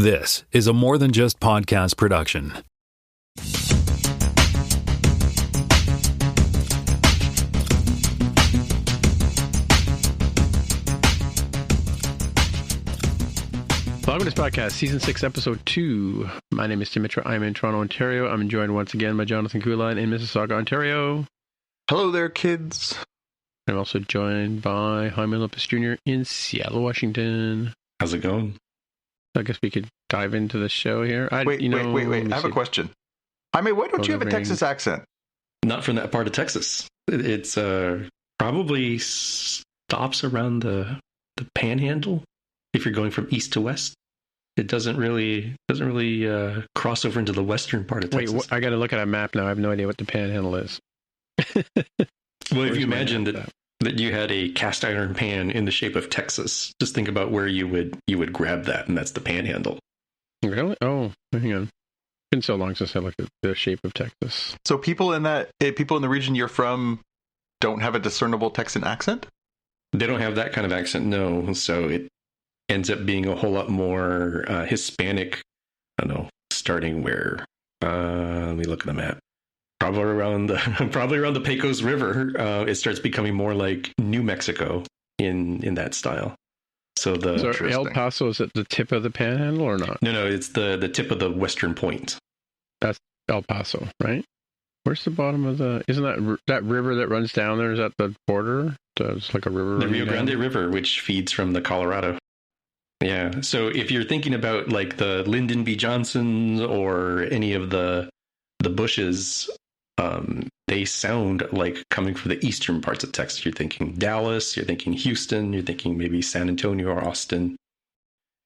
This is a More Than Just Podcast production. Welcome to this podcast, Season 6, Episode 2. My name is Tim Mitra. I'm in Toronto, Ontario. I'm joined once again by Jonathan Kuline in Mississauga, Ontario. Hello there, kids. I'm also joined by Jaime Lopez Jr. in Seattle, Washington. How's it going? I guess we could dive into the show here. Wait. I have a question. Jaime, why don't you have a Texas accent? Not from that part of Texas. It's probably stops around the Panhandle. If you're going from east to west, it doesn't really cross over into the western part of Texas. Wait, I got to look at a map now. I have no idea what the Panhandle is. Well, if you imagine that you had a cast iron pan in the shape of Texas, just think about where you would grab that, and that's the Panhandle. Really? Oh, hang on. It's been so long since I looked at the shape of Texas. So people in the region you're from don't have a discernible Texan accent? They don't have that kind of accent, no. So it ends up being a whole lot more Hispanic. I don't know, starting where? Let me look at the map. Probably around the Pecos River. It starts becoming more like New Mexico in that style. So El Paso is at the tip of the Panhandle or not? No, it's the tip of the western point. That's El Paso, right? Where's the bottom of isn't that river that runs down there? Is that the border? It's like a river. The Rio Grande River, which feeds from the Colorado. Yeah. So if you're thinking about like the Lyndon B. Johnsons or any of the Bushes, they sound like coming from the eastern parts of Texas. You're thinking Dallas, you're thinking Houston, you're thinking maybe San Antonio or Austin.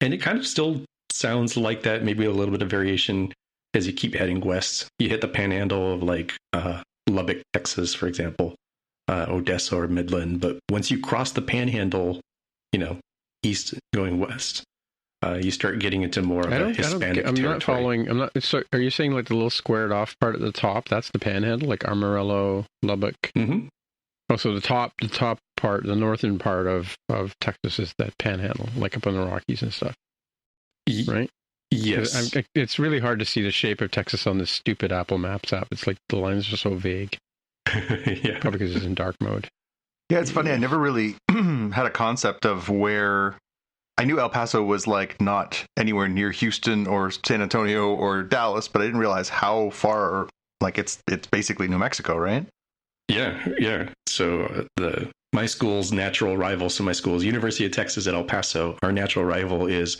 And it kind of still sounds like that, maybe a little bit of variation as you keep heading west. You hit the Panhandle of like Lubbock, Texas, for example, Odessa or Midland. But once you cross the Panhandle, east going west, you start getting into more of a Hispanic territory. Not following. So are you saying like the little squared off part at the top? That's the Panhandle, like Amarillo, Lubbock. Mm-hmm. Oh, so the top part, the northern part of Texas is that Panhandle, like up in the Rockies and stuff, right? Yes. It's really hard to see the shape of Texas on this stupid Apple Maps app. It's like the lines are so vague. Yeah, probably because it's in dark mode. Yeah, it's funny. I never really had a concept of where. I knew El Paso was like not anywhere near Houston or San Antonio or Dallas, but I didn't realize how far. Like it's basically New Mexico, right? Yeah. So my school's natural rival. So my school is University of Texas at El Paso. Our natural rival is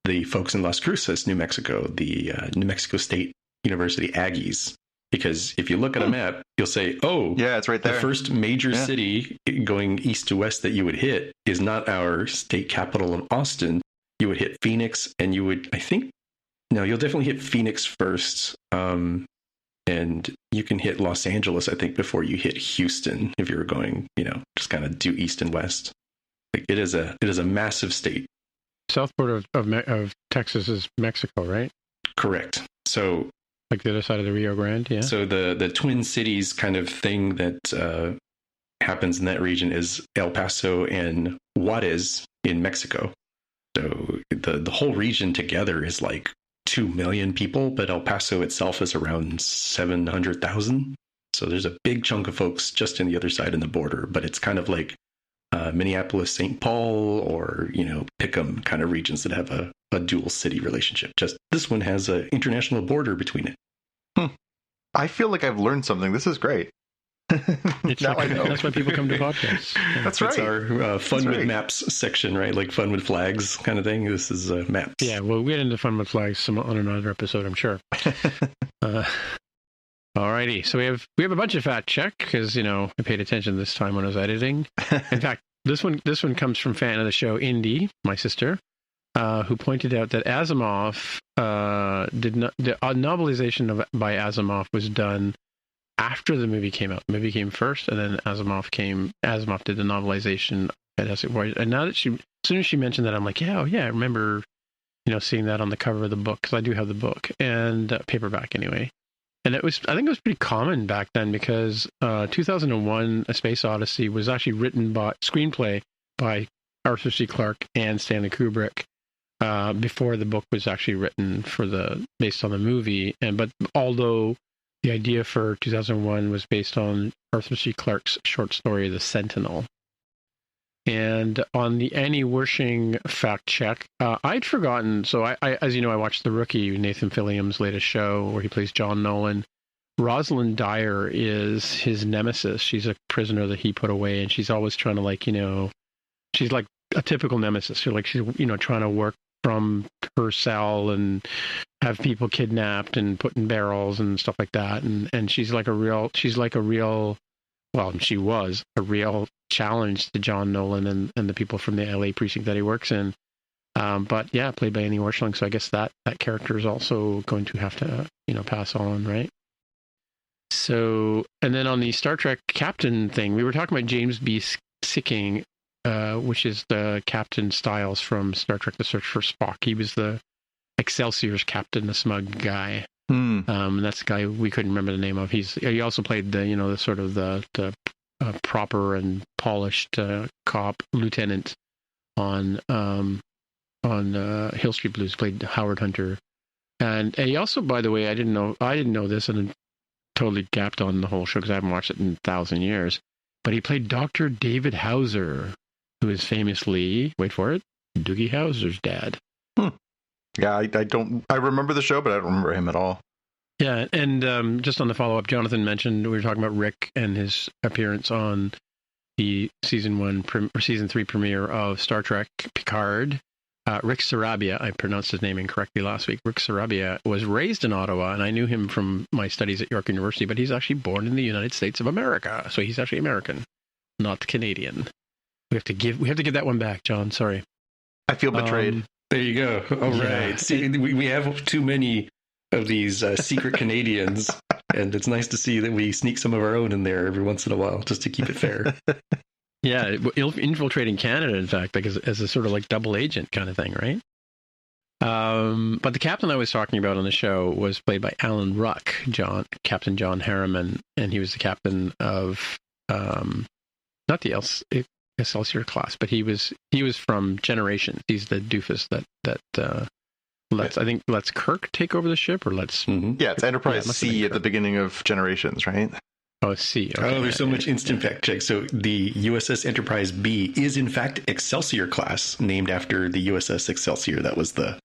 the folks in Las Cruces, New Mexico, the New Mexico State University Aggies. Because if you look at a map, you'll say, "Oh, yeah, it's right there." The first major city going east to west that you would hit is not our state capital of Austin. You would hit Phoenix, and you'll definitely hit Phoenix first, and you can hit Los Angeles, I think, before you hit Houston if you were going, just kind of due east and west. Like it is a massive state. South border of Texas is Mexico, right? Correct. So. Like the other side of the Rio Grande, yeah. So the Twin Cities kind of thing that happens in that region is El Paso and Juarez in Mexico. So the whole region together is like 2 million people, but El Paso itself is around 700,000. So there's a big chunk of folks just in the other side of the border, but it's kind of like Minneapolis, St. Paul, or Pickam kind of regions that have a dual city relationship. Just this one has an international border between it. I feel like I've learned something. This is great. That's why people come to podcasts. That's right. It's our fun with maps section, right? Like fun with flags kind of thing. This is maps. Yeah, we'll get into fun with flags on another episode, I'm sure. Alrighty, so we have a bunch of fact check because I paid attention this time when I was editing. In fact, this one comes from fan of the show, Indy, my sister, who pointed out that Asimov the novelization by Asimov was done after the movie came out. The movie came first, and then Asimov did the novelization at Essex Voyage. And now that as soon as she mentioned that, I'm like, yeah, I remember, seeing that on the cover of the book because I do have the book and paperback anyway. And I think it was pretty common back then because 2001: A Space Odyssey was actually written by screenplay by Arthur C. Clarke and Stanley Kubrick. before the book was actually written based on the movie. But although the idea for 2001 was based on Arthur C. Clarke's short story, The Sentinel. And on the Annie Wershing fact check, I'd forgotten. So I, as you know, I watched The Rookie, Nathan Fillion's latest show where he plays John Nolan. Rosalind Dyer is his nemesis. She's a prisoner that he put away, and she's always trying to she's like a typical nemesis. She's trying to work from her cell and have people kidnapped and put in barrels and stuff like that. And she was a real challenge to John Nolan and the people from the LA precinct that he works in. But yeah, played by Annie Wershing. So I guess that character is also going to have to, pass on, right? So, and then on the Star Trek captain thing, we were talking about James B. Sicking, which is the Captain Styles from Star Trek: The Search for Spock. He was the Excelsior's captain, the smug guy. And that's the guy we couldn't remember the name of. He also played the proper and polished cop lieutenant on Hill Street Blues. Played Howard Hunter, and he also, by the way, I didn't know this, and totally gapped on the whole show because I haven't watched it in 1,000 years. But he played Dr. David Hauser, who is famously, wait for it, Doogie Howser's dad. Yeah, I remember the show, but I don't remember him at all. Yeah, and just on the follow-up, Jonathan mentioned, we were talking about Rick and his appearance on the season 3 premiere of Star Trek Picard. Rick Sarabia, I pronounced his name incorrectly last week. Rick Sarabia was raised in Ottawa, and I knew him from my studies at York University, but he's actually born in the United States of America. So he's actually American, not Canadian. We have to give that one back, John. Sorry. I feel betrayed. There you go. All right. See, we have too many of these secret Canadians, and it's nice to see that we sneak some of our own in there every once in a while, just to keep it fair. Yeah, infiltrating Canada, in fact, like as a sort of like double agent kind of thing, right? But the captain I was talking about on the show was played by Alan Ruck, Captain John Harriman, and he was the captain of not the Excelsior class, but he was from Generations. He's the doofus that lets Kirk take over the ship, or lets yeah, it's Enterprise C at the beginning of Generations, right? Oh, C. Okay. Oh, there's so much instant fact check. So the USS Enterprise B is in fact Excelsior class, named after the USS Excelsior. That was the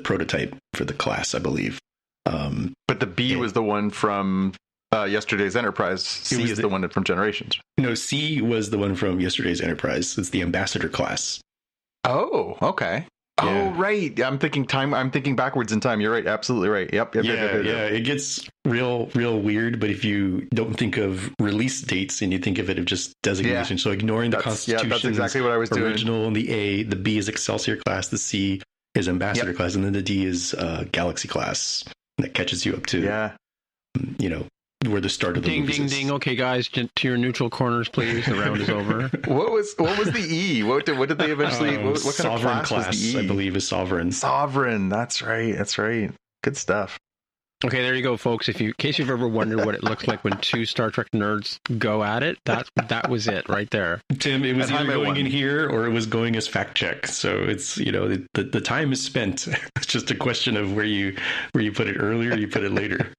prototype for the class, I believe. But the B was the one from yesterday's Enterprise. C is the one from Generations. No, C was the one from yesterday's Enterprise. It's the Ambassador class. Oh, okay. Yeah. Oh, right. I'm thinking backwards in time. You're right. Absolutely right. Yep. Yeah. It gets real weird. But if you don't think of release dates and you think of it of just designation, so ignoring the Constitution, that's exactly what I was original, doing. And the A, the B is Excelsior class, the C is Ambassador class, and then the D is Galaxy class. That catches you up to, where the start of the movie is. Ding. Okay, guys, to your neutral corners, please. The round is over. What was the E? What did they eventually? What kind Sovereign of class was the E? I believe is Sovereign. Sovereign. That's right. Good stuff. Okay, there you go, folks. In case you've ever wondered what it looks like when two Star Trek nerds go at it, that was it right there. Tim, it was either going in here or it was going as fact check. So it's the time is spent. It's just a question of where you put it earlier, you put it later.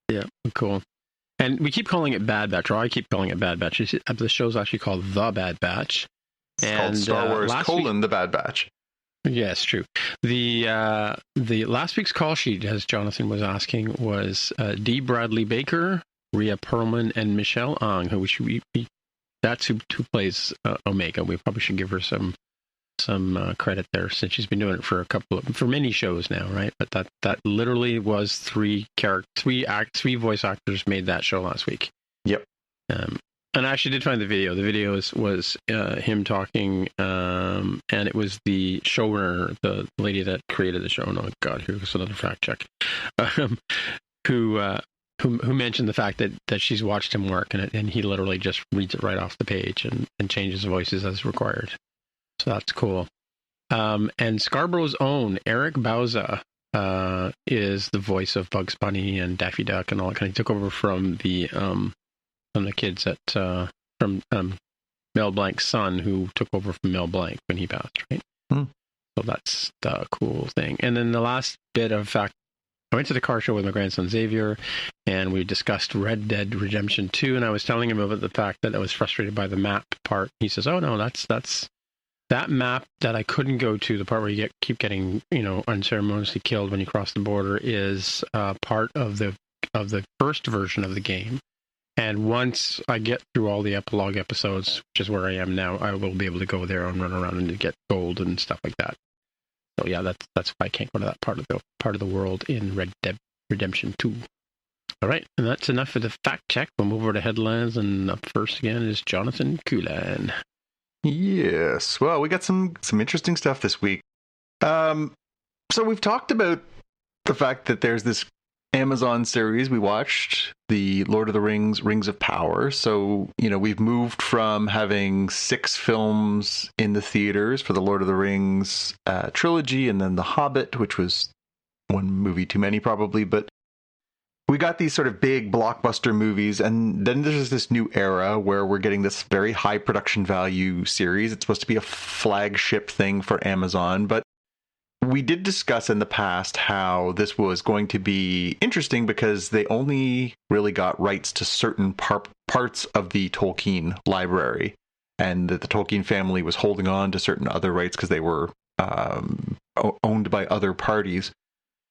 Yeah, cool. And we keep calling it Bad Batch, or I keep calling it Bad Batch. The show's actually called The Bad Batch. It's called Star Wars: The Bad Batch. Yes, true. The last week's call sheet, as Jonathan was asking, was D. Bradley Baker, Rhea Perlman, and Michelle Ang, that's who plays Omega. We probably should give her some credit there, since she's been doing it for many shows now, right? But that literally was three voice actors made that show last week. Yep. And I actually did find the video. The video was him talking, and it was the showrunner, the lady that created the show. Oh God, here's another fact check. Who mentioned the fact that she's watched him work, and he literally just reads it right off the page and changes voices as required. So that's cool. And Scarborough's own Eric Bauza is the voice of Bugs Bunny and Daffy Duck and all that kind of. He took over from the kids from Mel Blanc's son, who took over from Mel Blanc when he passed, right? So that's the cool thing. And then the last bit of fact, I went to the car show with my grandson Xavier, and we discussed Red Dead Redemption 2, and I was telling him about the fact that I was frustrated by the map part. He says, "Oh no, that's that map that I couldn't go to, the part where you keep getting, unceremoniously killed when you cross the border, is part of the first version of the game. And once I get through all the epilogue episodes, which is where I am now, I will be able to go there and run around and get gold and stuff like that. So yeah, that's why I can't go to that part of the world in Red Dead Redemption 2. All right, and that's enough for the fact check. We'll move over to headlines, and up first again is Jonathan Kulan. Yes, well, we got some interesting stuff this week. So we've talked about the fact that there's this Amazon series we watched, the Lord of the Rings, Rings of Power. So, we've moved from having 6 films in the theaters for the Lord of the Rings trilogy, and then The Hobbit, which was one movie too many probably, but we got these sort of big blockbuster movies, and then there's this new era where we're getting this very high production value series. It's supposed to be a flagship thing for Amazon, but we did discuss in the past how this was going to be interesting because they only really got rights to certain parts of the Tolkien library, and that the Tolkien family was holding on to certain other rights because they were owned by other parties.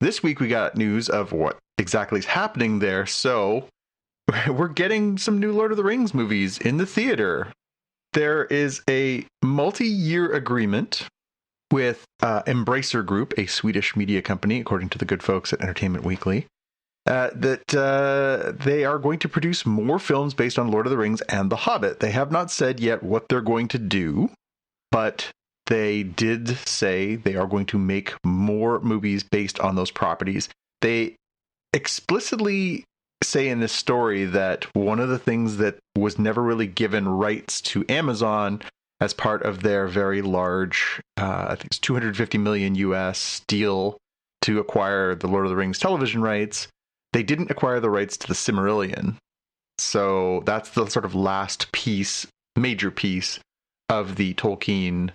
This week we got news of what exactly is happening there, so we're getting some new Lord of the Rings movies in the theater. There is a multi-year agreement with Embracer Group, a Swedish media company, according to the good folks at Entertainment Weekly, that they are going to produce more films based on Lord of the Rings and The Hobbit. They have not said yet what they're going to do, but they did say they are going to make more movies based on those properties. They explicitly say in this story that one of the things that was never really given rights to Amazon as part of their very large, I think it's $250 million US deal to acquire the Lord of the Rings television rights, they didn't acquire the rights to the Silmarillion. So that's the sort of last major piece of the Tolkien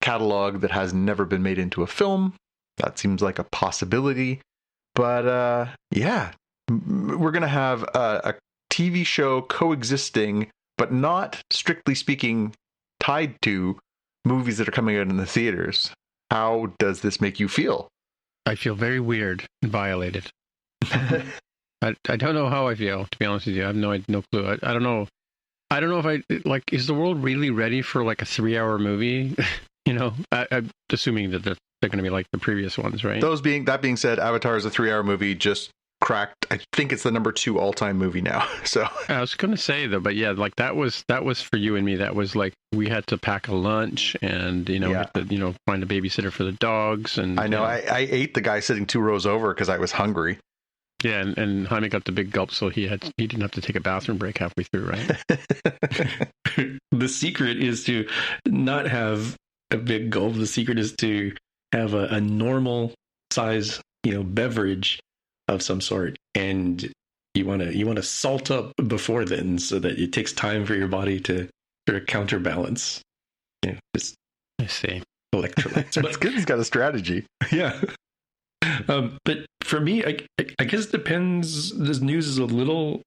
catalog that has never been made into a film. That seems like a possibility. But yeah, we're going to have a TV show coexisting, but not strictly speaking tied to movies that are coming out in the theaters. How does this make you feel? I feel very weird and violated. I don't know how I feel, to be honest with you. I have no clue. I don't know. I don't know if is the world really ready for like a 3-hour movie? I'm assuming that they're going to be like the previous ones, right? That being said, Avatar is a 3-hour movie, just cracked. I think it's the number 2 all-time movie now. So I was going to say though, but yeah, like that was for you and me. That was like we had to pack a lunch and had to, find a babysitter for the dogs. And I know I ate the guy sitting 2 rows over because I was hungry. Yeah, and Jaime got the big gulp, so he didn't have to take a bathroom break halfway through, right? The secret is to not have a big gulp. The secret is to have a normal size, beverage of some sort, and you want to salt up before then, so that it takes time for your body to sort of counterbalance. I see electrolytes. That's good. He's got a strategy. Yeah. But for me, I guess it depends. This news is a little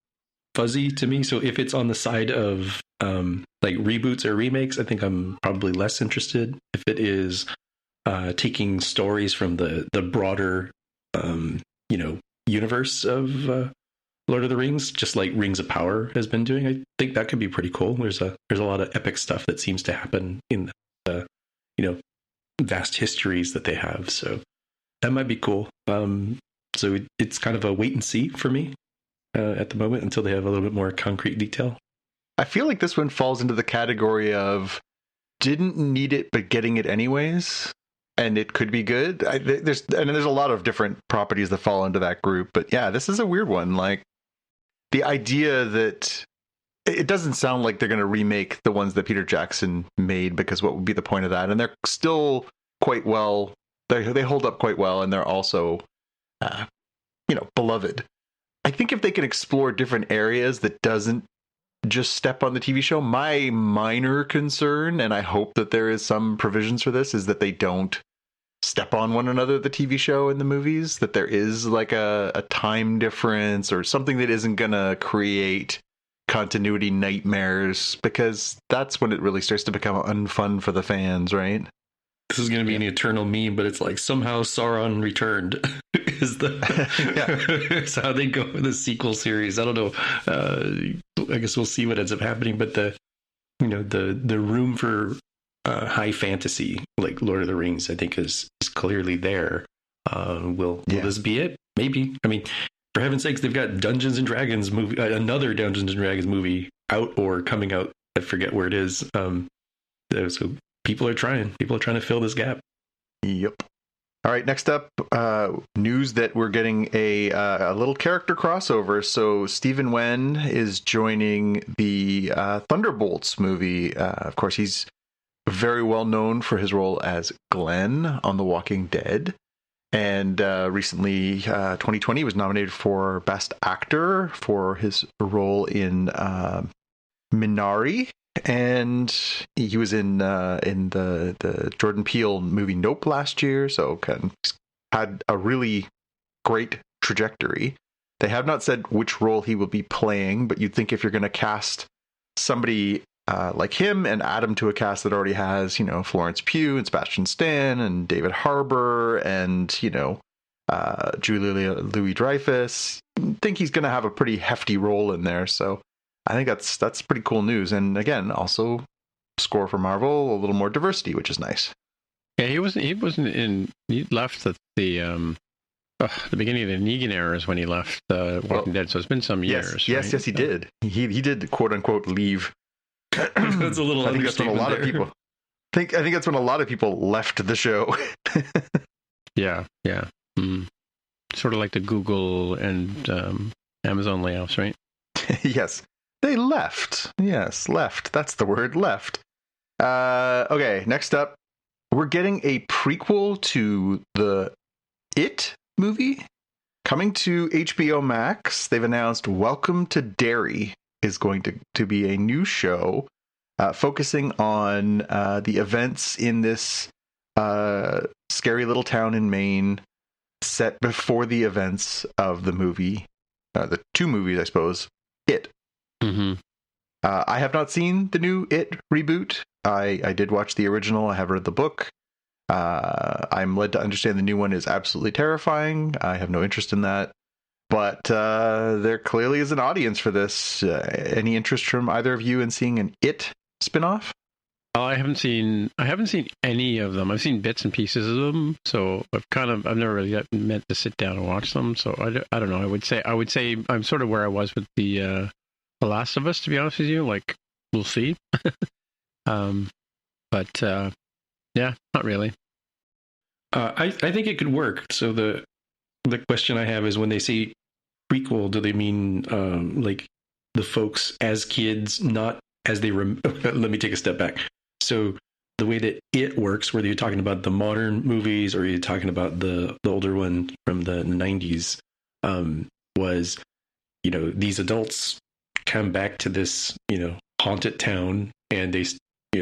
fuzzy to me. So if it's on the side of like reboots or remakes, I think I'm probably less interested. If it is taking stories from the broader, universe of Lord of the Rings, just like Rings of Power has been doing, I think that could be pretty cool. There's a lot of epic stuff that seems to happen in the vast histories that they have. So that might be cool. So it's kind of a wait and see for me at the moment until they have a little bit more concrete detail. I feel like this one falls into the category of didn't need it, but getting it anyways. And it could be good. There's a lot of different properties that fall into that group. But yeah, this is a weird one. Like the idea that it doesn't sound like they're going to remake the ones that Peter Jackson made, because what would be the point of that? And they're still quite well. They hold up quite well, and they're also, beloved. I think if they can explore different areas that doesn't just step on the TV show, my minor concern, and I hope that there is some provisions for this, is that they don't step on one another, the TV show and the movies, that there is like a time difference or something that isn't going to create continuity nightmares, because that's when it really starts to become unfun for the fans, right? This is going to be an eternal meme, but it's like somehow Sauron returned is is how they go with the sequel series. I don't know. I guess we'll see what ends up happening, but the room for high fantasy like Lord of the Rings, I think is clearly there. Will this be it? Maybe. I mean, for heaven's sakes, they've got Dungeons and Dragons movie, another Dungeons and Dragons movie out or coming out. I forget where it is. So people are trying to fill this gap. Yep. All right. Next up, news that we're getting a little character crossover. So Stephen Wen is joining the Thunderbolts movie. Of course, he's very well known for his role as Glenn on The Walking Dead. And recently, 2020, was nominated for Best Actor for his role in Minari. And he was in the Jordan Peele movie Nope last year, so had a really great trajectory. They have not said which role he will be playing, but you'd think if you're going to cast somebody like him and add him to a cast that already has, Florence Pugh and Sebastian Stan and David Harbour and, Julia Louis-Dreyfus, think he's going to have a pretty hefty role in there. So I think that's pretty cool news. And again, also score for Marvel, a little more diversity, which is nice. Yeah, he left at the beginning of the Negan era is when he left Walking Dead. So it's been some years. Yes, he did. He did quote unquote leave. That's a little. I think that's when a lot of people. I think that's when a lot of people left the show. Yeah. Sort of like the Google and Amazon layoffs, right? Yes, they left. Yes, left. That's the word, left. Okay, next up, we're getting a prequel to the It movie coming to HBO Max. They've announced Welcome to Derry is going to be a new show focusing on the events in this scary little town in Maine, set before the events of the movie, the two movies, I suppose, It. Mm-hmm. I have not seen the new It reboot. I did watch the original. I have read the book. I'm led to understand the new one is absolutely terrifying. I have no interest in that. But there clearly is an audience for this. Any interest from either of you in seeing an It spinoff? I haven't seen any of them. I've seen bits and pieces of them, so I've never really meant to sit down and watch them. So I don't know. I would say I'm sort of where I was with the Last of Us, to be honest with you. Like, we'll see. But yeah, not really. I think it could work. So the question I have is, when they say prequel, do they mean like the folks as kids, not as they let me take a step back. So the way that It works, whether you're talking about the modern movies or you're talking about the older one from the 90s, was, these adults come back to this, haunted town, and they,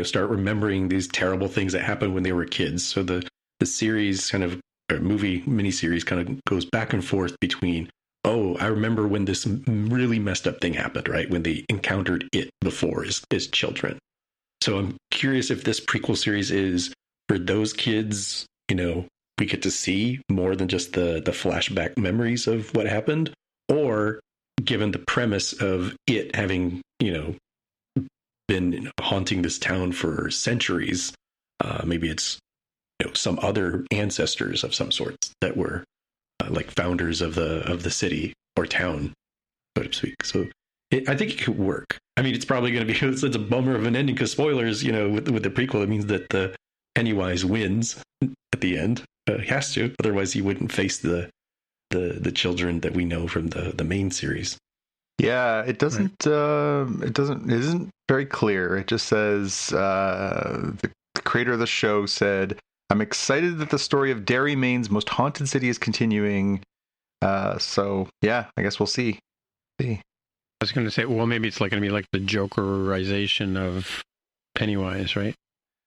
start remembering these terrible things that happened when they were kids. So the series kind of, or movie miniseries kind of goes back and forth between, oh, I remember when this really messed up thing happened, right? When they encountered it before as children. So I'm curious if this prequel series is for those kids, we get to see more than just the flashback memories of what happened, or given the premise of it having, been haunting this town for centuries, maybe it's, some other ancestors of some sort that were like founders of the city or town, so to speak. So I think it could work. I mean, it's probably going to be, it's a bummer of an ending because spoilers, with the prequel, it means that the Pennywise wins at the end. He has to, otherwise he wouldn't face the children that we know from the main series. Yeah, it doesn't. Right. It isn't very clear. It just says the creator of the show said, "I'm excited that the story of Derry, Maine's most haunted city is continuing." So yeah, I guess we'll see. I was going to say, well, maybe it's going to be like the Jokerization of Pennywise, right?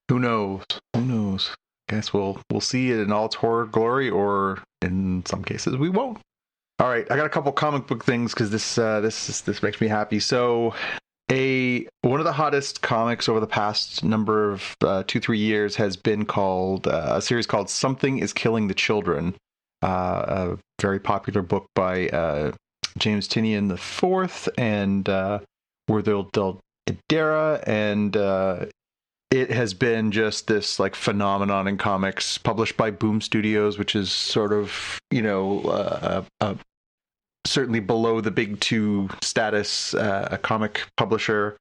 Who knows? guess we'll see it in all its horror glory, or in some cases we won't. All right, I got a couple comic book things because this makes me happy. So, one of the hottest comics over the past number of 2-3 years has been called a series called "Something Is Killing the Children," a very popular book by James Tynion IV and Werthel Del Idera, and it has been just this like phenomenon in comics, published by Boom Studios, which is sort of, certainly below the big two status, a comic publisher.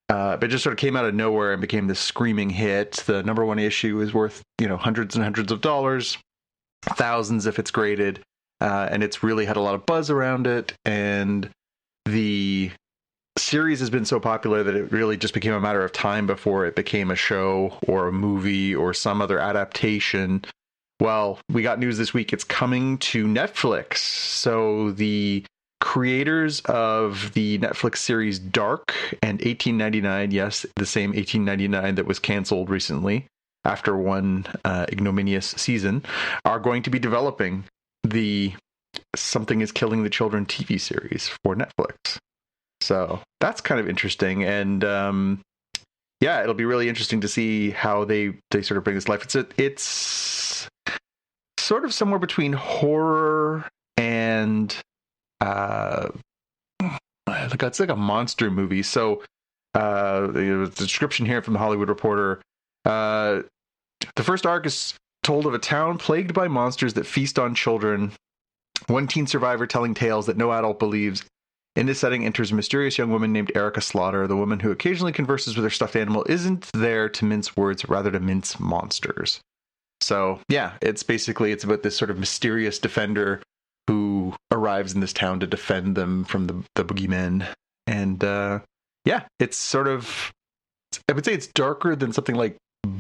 But it just sort of came out of nowhere and became this screaming hit. The number one issue is worth, hundreds and hundreds of dollars, thousands if it's graded. And it's really had a lot of buzz around it. And the series has been so popular that it really just became a matter of time before it became a show or a movie or some other adaptation. Well, we got news this week. It's coming to Netflix. So the creators of the Netflix series Dark and 1899, yes, the same 1899 that was canceled recently after one ignominious season, are going to be developing the Something Is Killing the Children TV series for Netflix. So that's kind of interesting. And it'll be really interesting to see how they sort of bring this life. It's sort of somewhere between horror and it's like a monster movie. So the description here from the Hollywood Reporter, the first arc is told of a town plagued by monsters that feast on children. One teen survivor telling tales that no adult believes. In this setting enters a mysterious young woman named Erica Slaughter. The woman who occasionally converses with her stuffed animal isn't there to mince words, rather to mince monsters. So, yeah, it's about this sort of mysterious defender who arrives in this town to defend them from the boogeymen. And, it's sort of, I would say it's darker than something like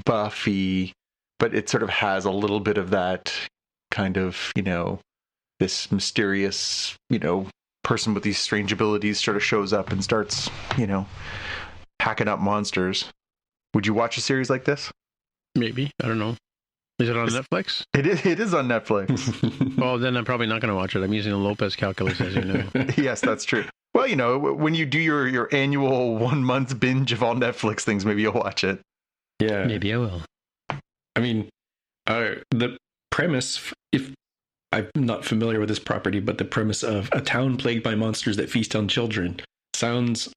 Buffy, but it sort of has a little bit of that kind of, this mysterious, person with these strange abilities sort of shows up and starts, hacking up monsters. Would you watch a series like this? Maybe. I don't know. Is it on Netflix? It is on Netflix. Well, then I'm probably not going to watch it. I'm using a Lopez calculus, as you know. Yes, that's true. Well, when you do your annual 1 month binge of all Netflix things, maybe you'll watch it. Yeah. Maybe I will. I mean, the premise, if I'm not familiar with this property, but the premise of a town plagued by monsters that feast on children sounds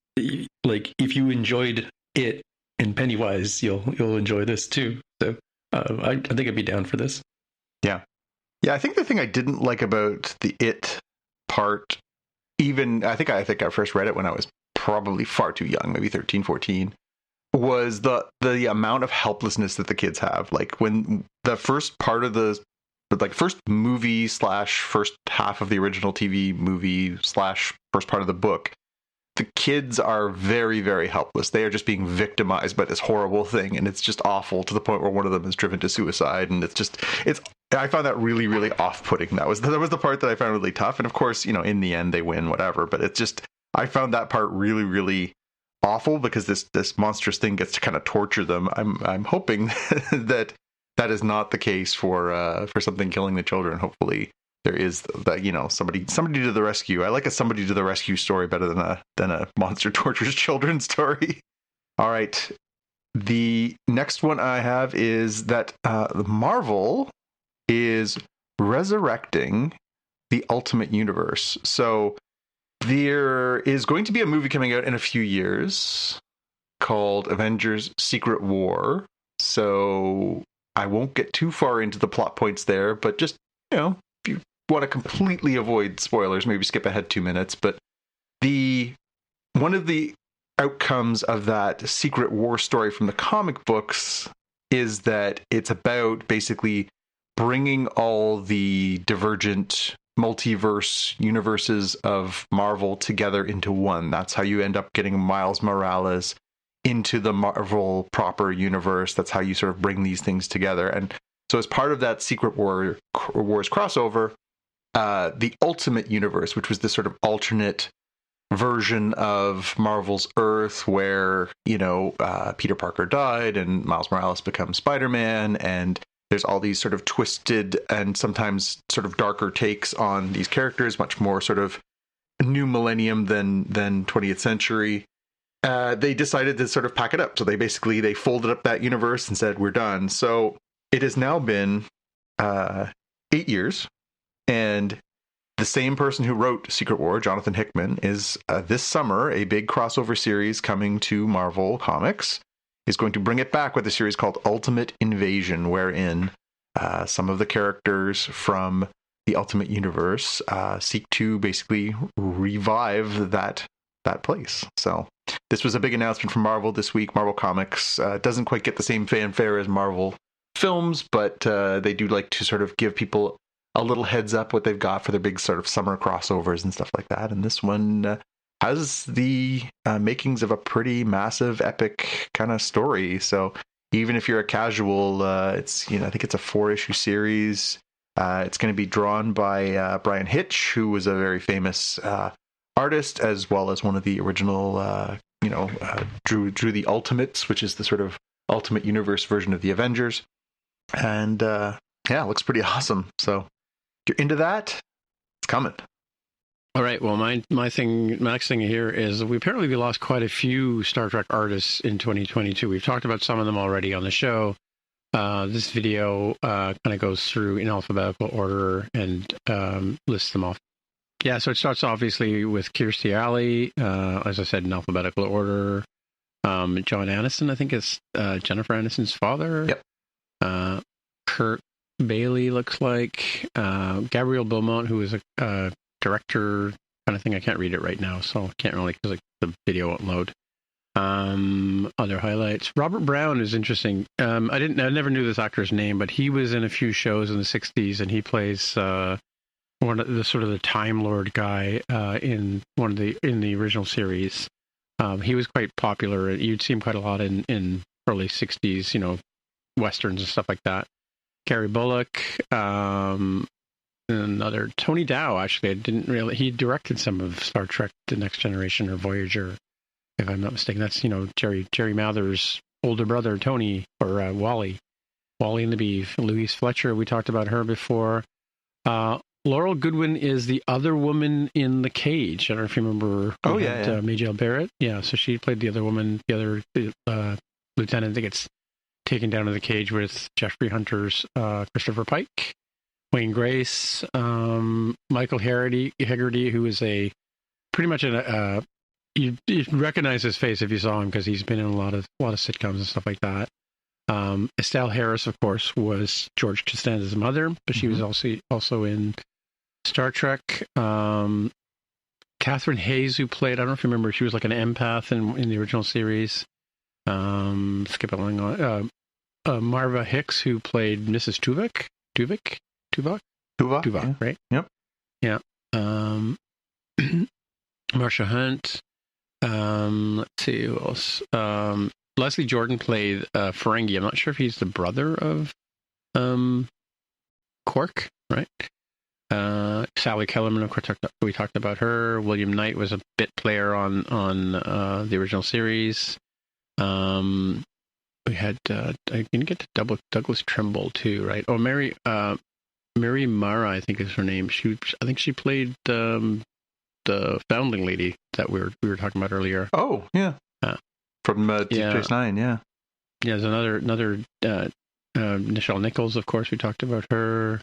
like if you enjoyed it in Pennywise, you'll enjoy this too. So I think I'd be down for this. Yeah. I think the thing I didn't like about the It part, even I think I first read it when I was probably far too young, maybe 13, 14, was the amount of helplessness that the kids have. Like when the first part of first movie / first half of the original TV movie / first part of the book, the kids are very, very helpless. They are just being victimized by this horrible thing, and it's just awful to the point where one of them is driven to suicide. And I found that really, really off-putting. That was the part that I found really tough. And of course, in the end they win, whatever. But I found that part really, really awful because this monstrous thing gets to kind of torture them. I'm hoping that is not the case for Something Killing the Children. Hopefully there is somebody to the rescue. I like a somebody to the rescue story better than a monster tortures children story. All right. The next one I have is that Marvel is resurrecting the Ultimate Universe. So there is going to be a movie coming out in a few years called Avengers Secret War. So I won't get too far into the plot points there, but just, if you want to completely avoid spoilers, maybe skip ahead 2 minutes. But one of the outcomes of that Secret War story from the comic books is that it's about basically bringing all the divergent multiverse universes of Marvel together into one. That's how you end up getting Miles Morales into the Marvel proper universe. That's how you sort of bring these things together. And so as part of that Secret Wars crossover, the Ultimate Universe, which was this sort of alternate version of Marvel's Earth where, Peter Parker died and Miles Morales becomes Spider-Man, and there's all these sort of twisted and sometimes sort of darker takes on these characters, much more sort of new millennium than 20th century. They decided to sort of pack it up. So they folded up that universe and said, we're done. So it has now been 8 years, and the same person who wrote Secret War, Jonathan Hickman, is this summer a big crossover series coming to Marvel Comics. Is going to bring it back with a series called Ultimate Invasion, wherein some of the characters from the Ultimate Universe seek to basically revive that place. So this was a big announcement from Marvel this week. Marvel Comics doesn't quite get the same fanfare as Marvel films, but they do like to sort of give people a little heads up what they've got for their big sort of summer crossovers and stuff like that. And this one has the makings of a pretty massive, epic kind of story. So even if you're a casual, it's, I think it's a 4-issue series. It's going to be drawn by Brian Hitch, who was a very famous artist, as well as one of the original, drew the Ultimates, which is the sort of Ultimate Universe version of the Avengers. And it looks pretty awesome. So if you're into that, it's coming. All right. Well, my next thing here is we lost quite a few Star Trek artists in 2022. We've talked about some of them already on the show. This video kind of goes through in alphabetical order and lists them off. Yeah, so it starts obviously with Kirstie Alley, as I said, in alphabetical order. John Aniston, I think is Jennifer Aniston's father. Yep. Kurt Bailey looks like. Gabrielle Beaumont, who is a director kind of thing. I can't read it right now, so I can't really, because the video won't load. Other highlights. Robert Brown is interesting. I never knew this actor's name, but he was in a few shows in the 60s, and he plays one of the sort of the Time Lord guy in the original series. He was quite popular. You'd see him quite a lot in early 60s, westerns and stuff like that. Gary Bullock, another Tony Dow. Actually, he directed some of Star Trek: The Next Generation or Voyager, if I'm not mistaken. That's Jerry Mather's older brother, Tony, or Wally and the Beef. Louise Fletcher, we talked about her before. Laurel Goodwin is the other woman in The Cage. I don't know if you remember. Majel Barrett. Yeah, so she played the other woman, the other lieutenant that gets taken down to the cage with Jeffrey Hunter's Christopher Pike. Wayne Grace, Michael Hegarty, who is pretty much you'd recognize his face if you saw him, because he's been in a lot of sitcoms and stuff like that. Estelle Harris, of course, was George Costanza's mother, but she was also in Star Trek. Catherine Hayes, who played, I don't know if you remember, she was like an empath in the original series. Skip along on. Marva Hicks, who played Mrs. Tuvok, yeah. Right? Yep. Yeah. Marsha Hunt. Let's see who else. Leslie Jordan played Ferengi. I'm not sure if he's the brother of Quark, right? Sally Kellerman, of course, we talked about her. William Knight was a bit player on the original series. We had I didn't get to Douglas Trumbull too, right? Oh, Mary Mara, I think is her name. I think she played the foundling lady that we were talking about earlier. Oh, yeah. From Deep Space Nine, yeah. Yeah, there's another Nichelle Nichols, of course, we talked about her.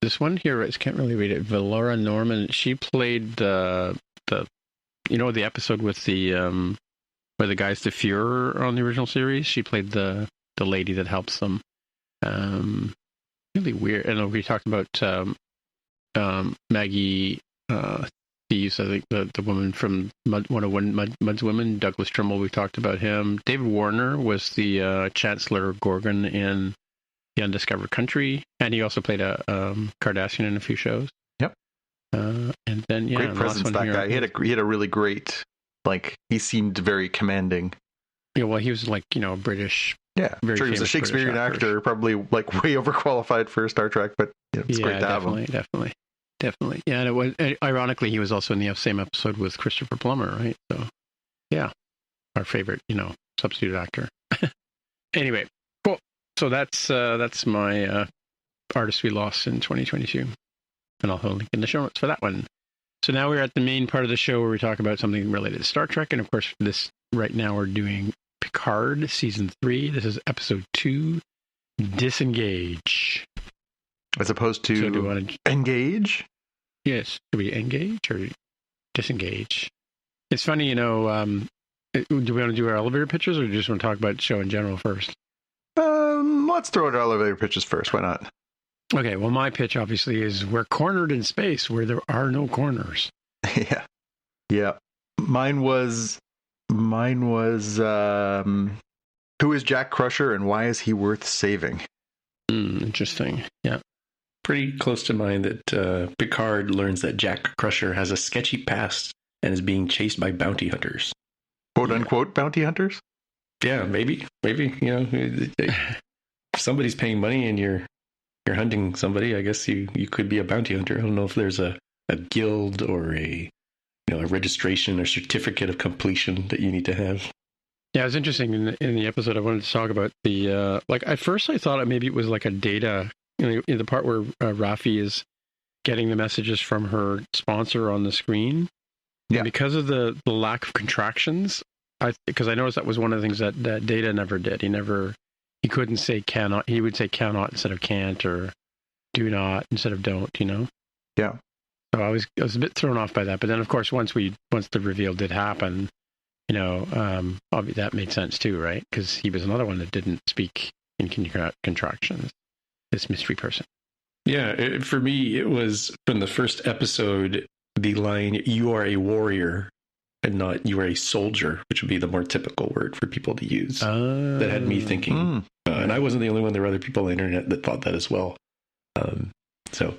This one here, I can't really read it. Valora Norman, she played the episode with the where the guy's the Fuhrer on the original series. She played the lady that helps them. Really weird. And we talked about Maggie Thieves, I think the woman from Mud's Women, Douglas Trumbull, we talked about him. David Warner was the Chancellor Gorgon in The Undiscovered Country, and he also played a Cardassian in a few shows. Yep. And then, great presence, that guy. He had a really great, he seemed very commanding. Yeah, well, he was British. Yeah, sure, he was a Shakespearean actor, probably way overqualified for Star Trek, but it's great to have him. Definitely. Yeah, and it was, ironically, he was also in the same episode with Christopher Plummer, right? So, yeah, our favorite, substitute actor. Anyway, cool. So that's my artist we lost in 2022, and I'll link in the show notes for that one. So now we're at the main part of the show where we talk about something related to Star Trek, and of course, this right now we're doing Picard season 3. This is episode 2, Disengage. As opposed to So do you want to engage? Yes, do we engage or disengage? It's funny, do we want to do our elevator pitches, or do you just want to talk about the show in general first? Let's throw out our elevator pitches first. Why not? Okay, well, my pitch obviously is we're cornered in space where there are no corners. Yeah. Mine was who is Jack Crusher and why is he worth saving? Interesting. Yeah. Pretty close to mine that Picard learns that Jack Crusher has a sketchy past and is being chased by bounty hunters. Quote unquote bounty hunters? Yeah, maybe, if somebody's paying money and you're hunting somebody, I guess you could be a bounty hunter. I don't know if there's a guild or a registration or certificate of completion that you need to have. Yeah, it was interesting in the episode. I wanted to talk about the at first I thought maybe it was like a data, in the part where Raffi is getting the messages from her sponsor on the screen. Yeah. And because of the lack of contractions, because I noticed that was one of the things that Data never did. He couldn't say cannot. He would say cannot instead of can't, or do not instead of don't. Yeah. So I was a bit thrown off by that. But then, of course, once the reveal did happen, that made sense too, right? Because he was another one that didn't speak in contractions. This mystery person. Yeah, for me, it was from the first episode, the line, "You are a warrior," and not "you are a soldier," which would be the more typical word for people to use. That had me thinking. And I wasn't the only one. There were other people on the internet that thought that as well. So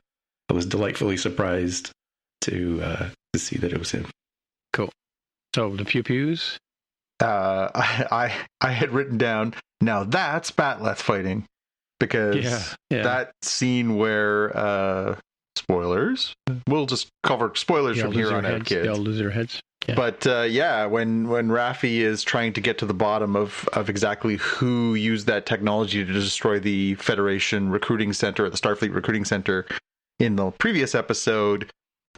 I was delightfully surprised to see that it was him. Cool. So the pew pews. I had written down, now that's Batleth fighting, because that scene where spoilers. We'll just cover spoilers from here on out, kids. They'll lose their heads. Yeah. But when Raffi is trying to get to the bottom of exactly who used that technology to destroy the Federation recruiting center, or the Starfleet recruiting center, in the previous episode,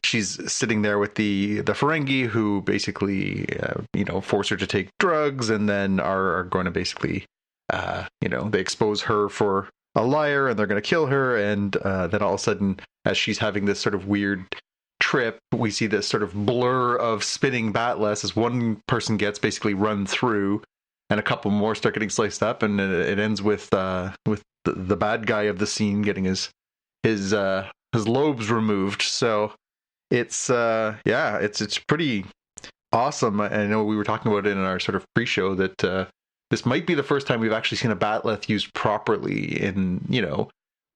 she's sitting there with the Ferengi, who basically force her to take drugs, and then are going to basically they expose her for a liar, and they're going to kill her, and then all of a sudden, as she's having this sort of weird trip, we see this sort of blur of spinning batless as one person gets basically run through, and a couple more start getting sliced up, and it ends with the bad guy of the scene getting his lobes removed. So it's pretty awesome. I know we were talking about it in our sort of pre-show that this might be the first time we've actually seen a batleth used properly in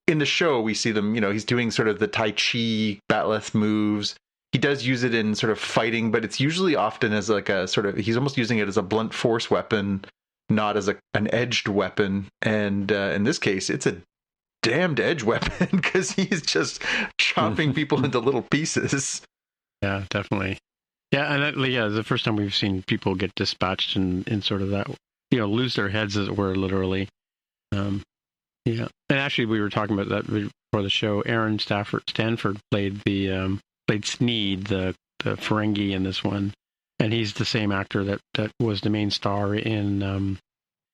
the show. We see them, he's doing sort of the Tai Chi batleth moves. He does use it in sort of fighting, but it's usually often as like a sort of, he's almost using it as a blunt force weapon, not as an edged weapon. And in this case, it's a damned edge weapon, because he's just chopping people into little pieces. Yeah, definitely. Yeah, and the first time we've seen people get dispatched in sort of that, lose their heads, as it were, literally. Yeah, and actually, we were talking about that before the show. Aaron Stanford played Sneed, the Ferengi in this one, and he's the same actor that was the main star in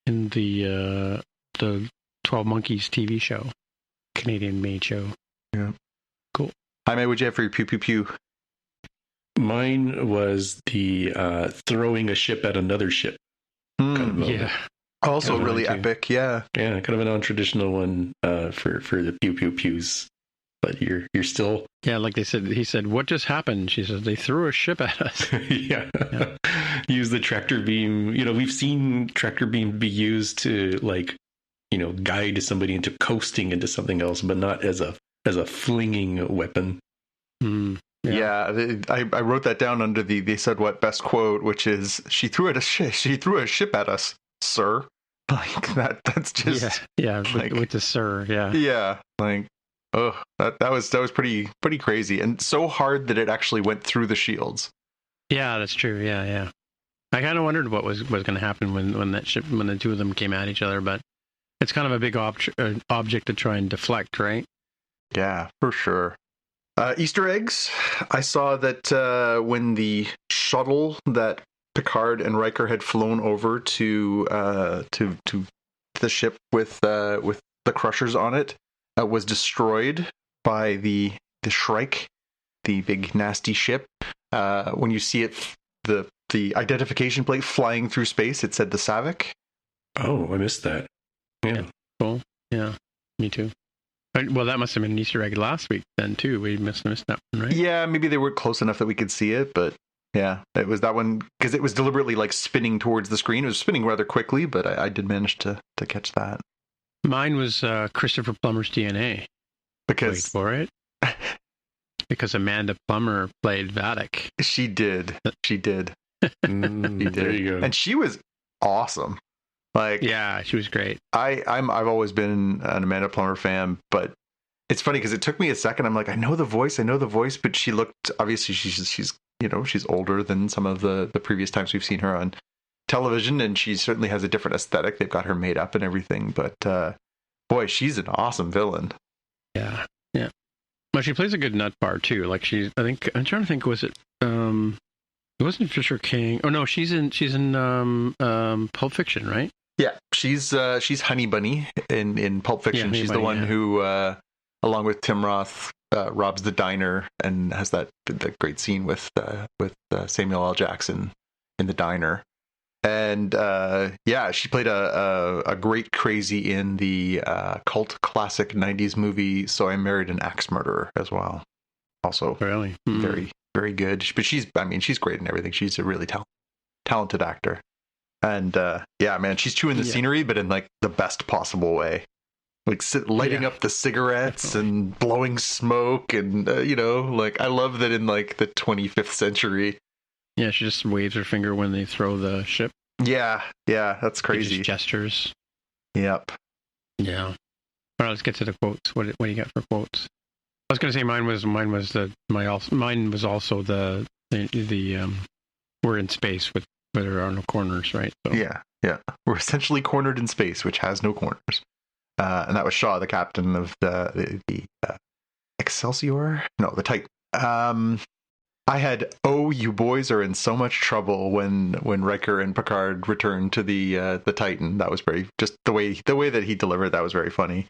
the 12 Monkeys TV show, Canadian made show. Yeah, cool. Jaime, what'd you have for your pew pew pew? Mine was the throwing a ship at another ship. Kind of moment. Yeah. Also kind of really epic, yeah. Yeah, kind of a non-traditional one for the pew pew pews. But you're still... Yeah, like he said, what just happened? She says, they threw a ship at us. Yeah. Use the tractor beam. We've seen tractor beam be used to, guide somebody into coasting into something else, but not as a flinging weapon. Yeah, I wrote that down under they said what best quote, which is, she threw a ship at us, sir. Like that's just with the sir, that was pretty crazy, and so hard that it actually went through the shields. Yeah, that's true. Yeah. I kind of wondered what was going to happen when the two of them came at each other, but it's kind of a big object to try and deflect, right? Yeah, for sure. Easter eggs. I saw that when the shuttle that Picard and Riker had flown over to the ship with the Crushers on it was destroyed by the Shrike, the big nasty ship. When you see it, the identification plate flying through space, it said the Savik. Oh, I missed that. Yeah. Cool. Yeah, me too. Well, that must have been an Easter egg last week then too. We missed that one, right? Yeah, maybe they weren't close enough that we could see it, but yeah, it was that one because it was deliberately like spinning towards the screen. It was spinning rather quickly, but I did manage to catch that. Mine was Christopher Plummer's DNA. Because wait for it. Because Amanda Plummer played Vadic. She did. She did. There you go. And she was awesome. Like, yeah, she was great. I've always been an Amanda Plummer fan, but it's funny because it took me a second. I'm like, I know the voice, but she looked, obviously she's she's older than some of the previous times we've seen her on television, and she certainly has a different aesthetic. They've got her made up and everything, but boy, she's an awesome villain. Yeah. Well, she plays a good nut bar too. Like I'm trying to think, was it it wasn't Fisher King? Oh no, she's in Pulp Fiction, right? Yeah, she's Honey Bunny in Pulp Fiction. Yeah, she's the one who, along with Tim Roth, robs the diner and has that great scene with Samuel L. Jackson in the diner. And she played a great crazy in the cult classic 90s movie So I Married an Axe Murderer as well. Also, really very, very good. But she's great in everything. She's a really talented actor. And man, she's chewing the scenery, but in like the best possible way. Like lighting up the cigarettes definitely. And blowing smoke, and like I love that in like the 25th century. Yeah, she just waves her finger when they throw the ship. Yeah, that's crazy. She just gestures. Yep. Yeah. All right, let's get to the quotes. What do you got for quotes? I was going to say mine was also the we're in space but there are no corners, right? So. Yeah. We're essentially cornered in space, which has no corners. And that was Shaw, the captain of the Excelsior? No, the Titan. I had, you boys are in so much trouble when Riker and Picard returned to the Titan. That was just the way that he delivered that was very funny.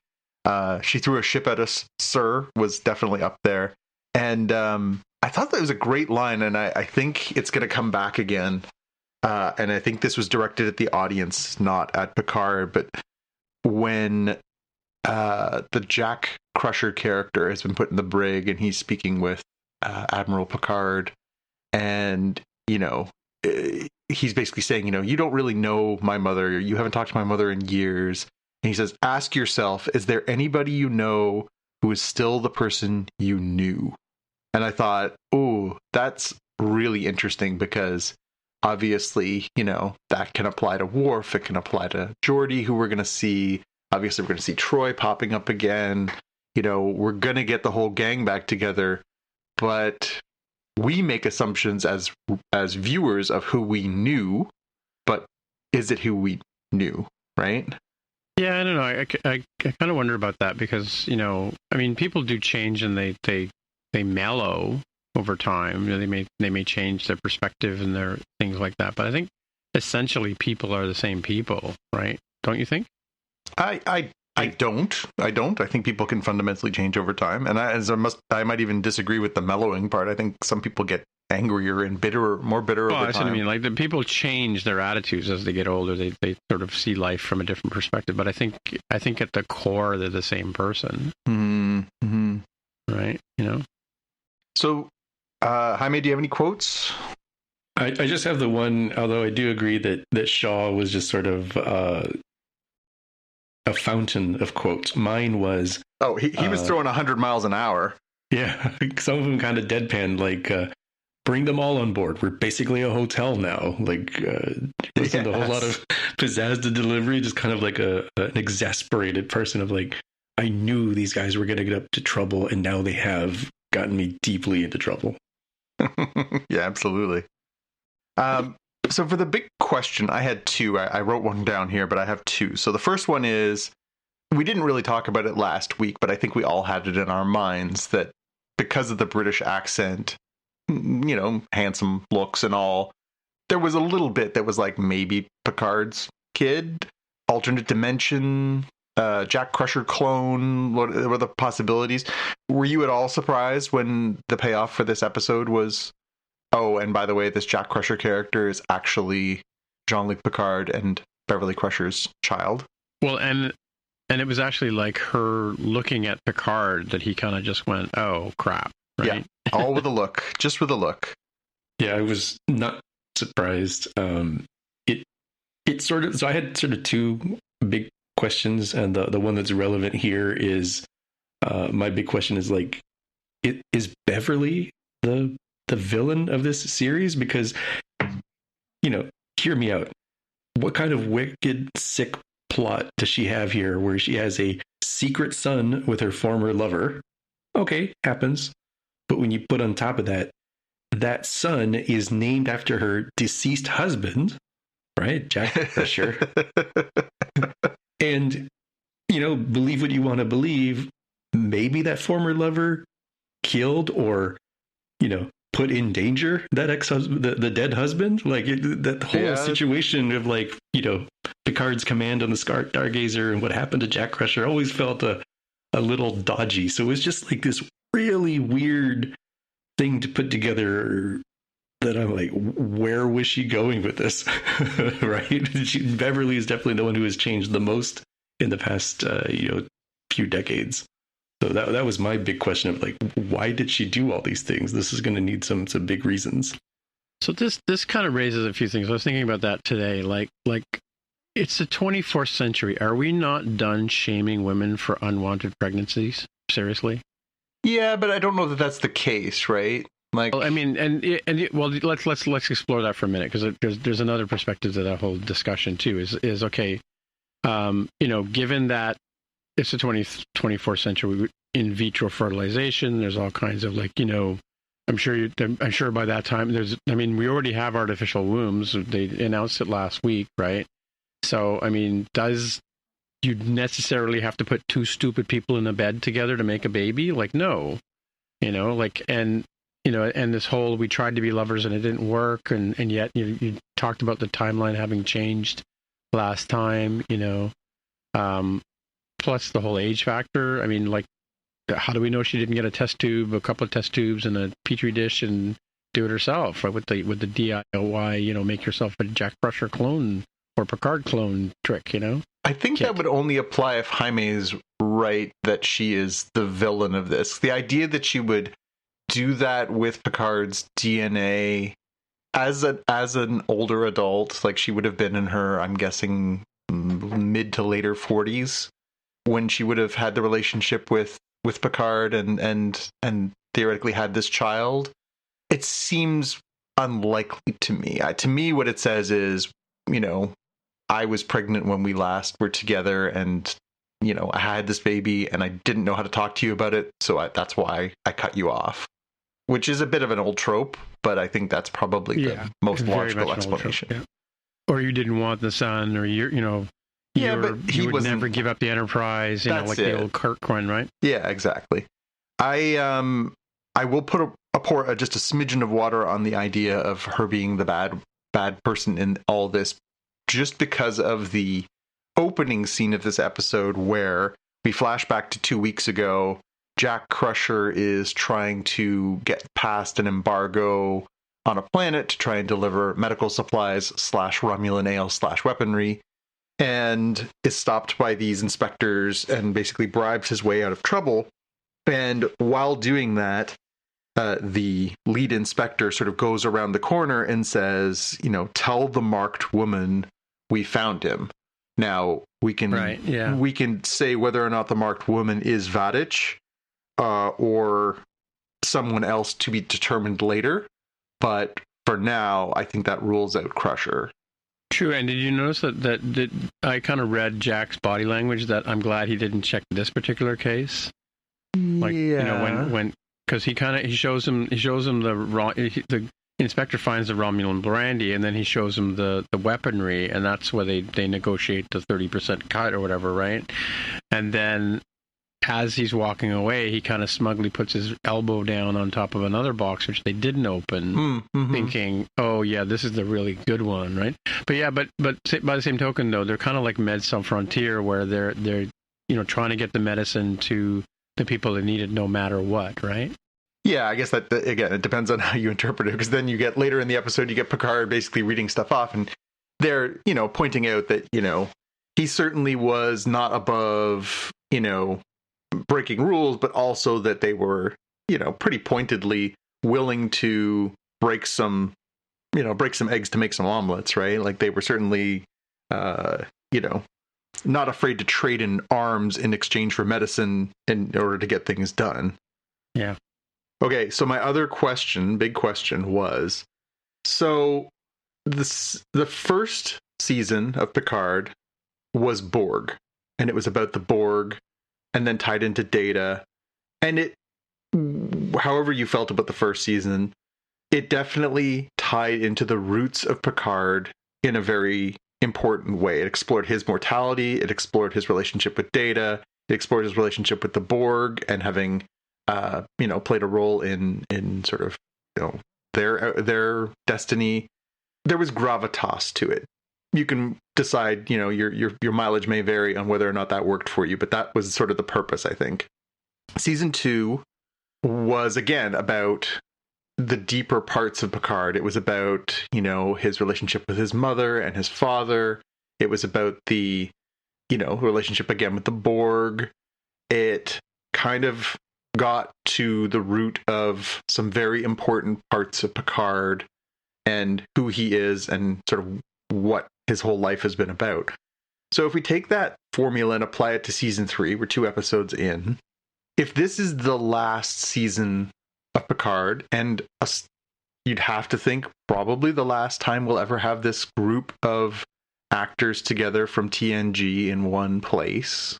She threw a ship at us, sir, was definitely up there. And I thought that was a great line, and I think it's going to come back again. And I think this was directed at the audience, not at Picard, but when the Jack Crusher character has been put in the brig and he's speaking with Admiral Picard, and he's basically saying, you don't really know my mother, you haven't talked to my mother in years, and he says, ask yourself, is there anybody you know who is still the person you knew? And I thought, that's really interesting, because obviously, that can apply to Worf, it can apply to Geordi, who we're going to see. Obviously, we're going to see Troy popping up again. We're going to get the whole gang back together. But we make assumptions as viewers of who we knew. But is it who we knew, right? Yeah, I don't know. I kind of wonder about that because, people do change and they mellow over time. They may change their perspective and their things like that. But I think essentially people are the same people, right? Don't you think? I don't. I think people can fundamentally change over time, and I might even disagree with the mellowing part. I think some people get angrier and more bitter over time. That's what I mean. Like the people change their attitudes as they get older. They sort of see life from a different perspective. But I think at the core they're the same person. Mm-hmm. Right? So, Jaime, do you have any quotes? I just have the one. Although I do agree that Shaw was just sort of a fountain of quotes. Mine was... he was throwing 100 miles an hour. Yeah, some of them kind of deadpan, like, bring them all on board. We're basically a hotel now. Like, wasn't a whole lot of pizzazz to delivery, just kind of like an exasperated person of like, I knew these guys were going to get up to trouble, and now they have gotten me deeply into trouble. Yeah, absolutely. So for the big question, I had two. I wrote one down here, but I have two. So the first one is, we didn't really talk about it last week, but I think we all had it in our minds that because of the British accent, handsome looks and all, there was a little bit that was like maybe Picard's kid, alternate dimension, Jack Crusher clone. What were the possibilities? Were you at all surprised when the payoff for this episode was, oh, and by the way, this Jack Crusher character is actually Jean-Luc Picard and Beverly Crusher's child? Well, and it was actually like her looking at Picard that he kind of just went, oh, crap. Right? Yeah, all with a look. Just with a look. Yeah, I was not surprised. It sort of, so I had sort of two big questions, and the one that's relevant here is, my big question is like, is Beverly the villain of this series? Because, hear me out. What kind of wicked, sick plot does she have here where she has a secret son with her former lover? Okay, happens. But when you put on top of that, that son is named after her deceased husband, right? Jack Crusher. And, believe what you want to believe, maybe that former lover killed or, put in danger that ex-husband, the dead husband. Like that whole situation of like, Picard's command on the Stargazer and what happened to Jack Crusher always felt a little dodgy. So it was just like this really weird thing to put together that I'm like, where was she going with this? Right? Beverly is definitely the one who has changed the most in the past, few decades. So that was my big question of like, why did she do all these things? This is going to need some big reasons. So this kind of raises a few things. I was thinking about that today. Like it's the 24th century. Are we not done shaming women for unwanted pregnancies? Seriously? Yeah, but I don't know that that's the case, right? Like, well, I mean, well, let's explore that for a minute, because there's another perspective to that whole discussion too. Is okay, given that it's the 24th century, in vitro fertilization, there's all kinds of like, I'm sure by that time we already have artificial wombs. They announced it last week, right? So, I mean, does you necessarily have to put two stupid people in a bed together to make a baby? Like, no, and this whole, we tried to be lovers and it didn't work. And yet you talked about the timeline having changed last time, plus the whole age factor. I mean, like, how do we know she didn't get a couple of test tubes and a petri dish and do it herself, right? With the DIY, make yourself a Jack Crusher clone or Picard clone trick, I think that would only apply if Jaime is right that she is the villain of this. The idea that she would do that with Picard's DNA as an older adult, like she would have been in her, I'm guessing, mid to later 40s, when she would have had the relationship with Picard and theoretically had this child. It seems unlikely to me. To me, what it says is, I was pregnant when we last were together, and I had this baby and I didn't know how to talk to you about it, so that's why I cut you off. Which is a bit of an old trope, but I think that's probably the most logical explanation. Trope, yeah. Or you didn't want the son, or but he would never give up the Enterprise, like the old Kirk one, right? Yeah, exactly. I will put just a smidgen of water on the idea of her being the bad person in all this, just because of the opening scene of this episode where we flash back to 2 weeks ago. Jack Crusher is trying to get past an embargo on a planet to try and deliver medical supplies / Romulan ale / weaponry, and is stopped by these inspectors and basically bribes his way out of trouble. And while doing that, the lead inspector sort of goes around the corner and says, tell the marked woman we found him. Now, we can say whether or not the marked woman is Vadich, or someone else to be determined later. But for now, I think that rules out Crusher. True. And did you notice that I kind of read Jack's body language that I'm glad he didn't check this particular case? Like, when because he shows him the wrong, Inspector finds the Romulan brandy, and then he shows him the weaponry, and that's where they negotiate the 30% cut or whatever, right? And then as he's walking away, he kind of smugly puts his elbow down on top of another box, which they didn't open, thinking, oh, yeah, this is the really good one, right? But by the same token, though, they're kind of like Med Sans Frontier, where they're trying to get the medicine to the people that need it no matter what, right? Yeah, I guess that, again, it depends on how you interpret it, because then you get, later in the episode, you get Picard basically reading stuff off, and they're, pointing out that, he certainly was not above, breaking rules, but also that they were, pretty pointedly willing to break some eggs to make some omelets, right? Like, they were certainly, not afraid to trade in arms in exchange for medicine in order to get things done. Yeah. Okay, so my other big question was, so the first season of Picard was Borg, and it was about the Borg, and then tied into Data, and it, however you felt about the first season, it definitely tied into the roots of Picard in a very important way. It explored his mortality, it explored his relationship with Data, it explored his relationship with the Borg, and having played a role in sort of, their destiny. There was gravitas to it. You can decide, your mileage may vary on whether or not that worked for you, but that was sort of the purpose, I think. Season 2 was, again, about the deeper parts of Picard. It was about, his relationship with his mother and his father. It was about the, relationship again with the Borg. It kind of got to the root of some very important parts of Picard and who he is and sort of what his whole life has been about. So if we take that formula and apply it to season 3, we're 2 episodes in. If this is the last season of Picard, and you'd have to think probably the last time we'll ever have this group of actors together from TNG in one place,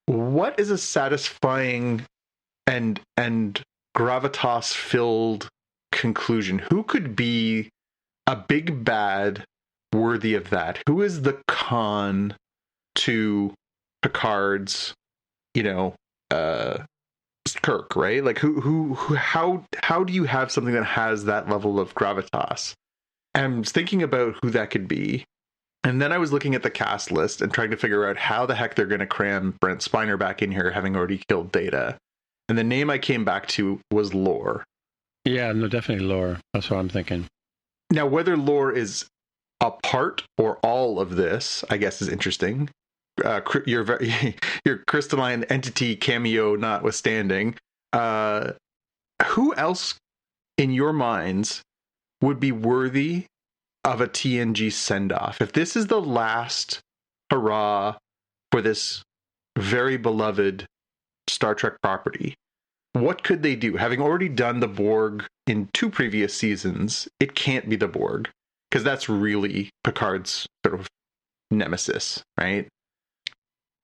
what is a satisfying and gravitas-filled conclusion? Who could be a big bad worthy of that? Who is the con to Picard's, Kirk, right? Like, how do you have something that has that level of gravitas? And I was thinking about who that could be. And then I was looking at the cast list and trying to figure out how the heck they're going to cram Brent Spiner back in here, having already killed Data. And the name I came back to was Lore. Yeah, no, definitely Lore. That's what I'm thinking. Now, whether Lore is a part or all of this, I guess, is interesting. Your crystalline entity cameo notwithstanding, who else in your minds would be worthy of a TNG send-off? If this is the last hurrah for this very beloved Star Trek property, what could they do? Having already done the Borg in 2 previous seasons, it can't be the Borg, because that's really Picard's sort of nemesis, right?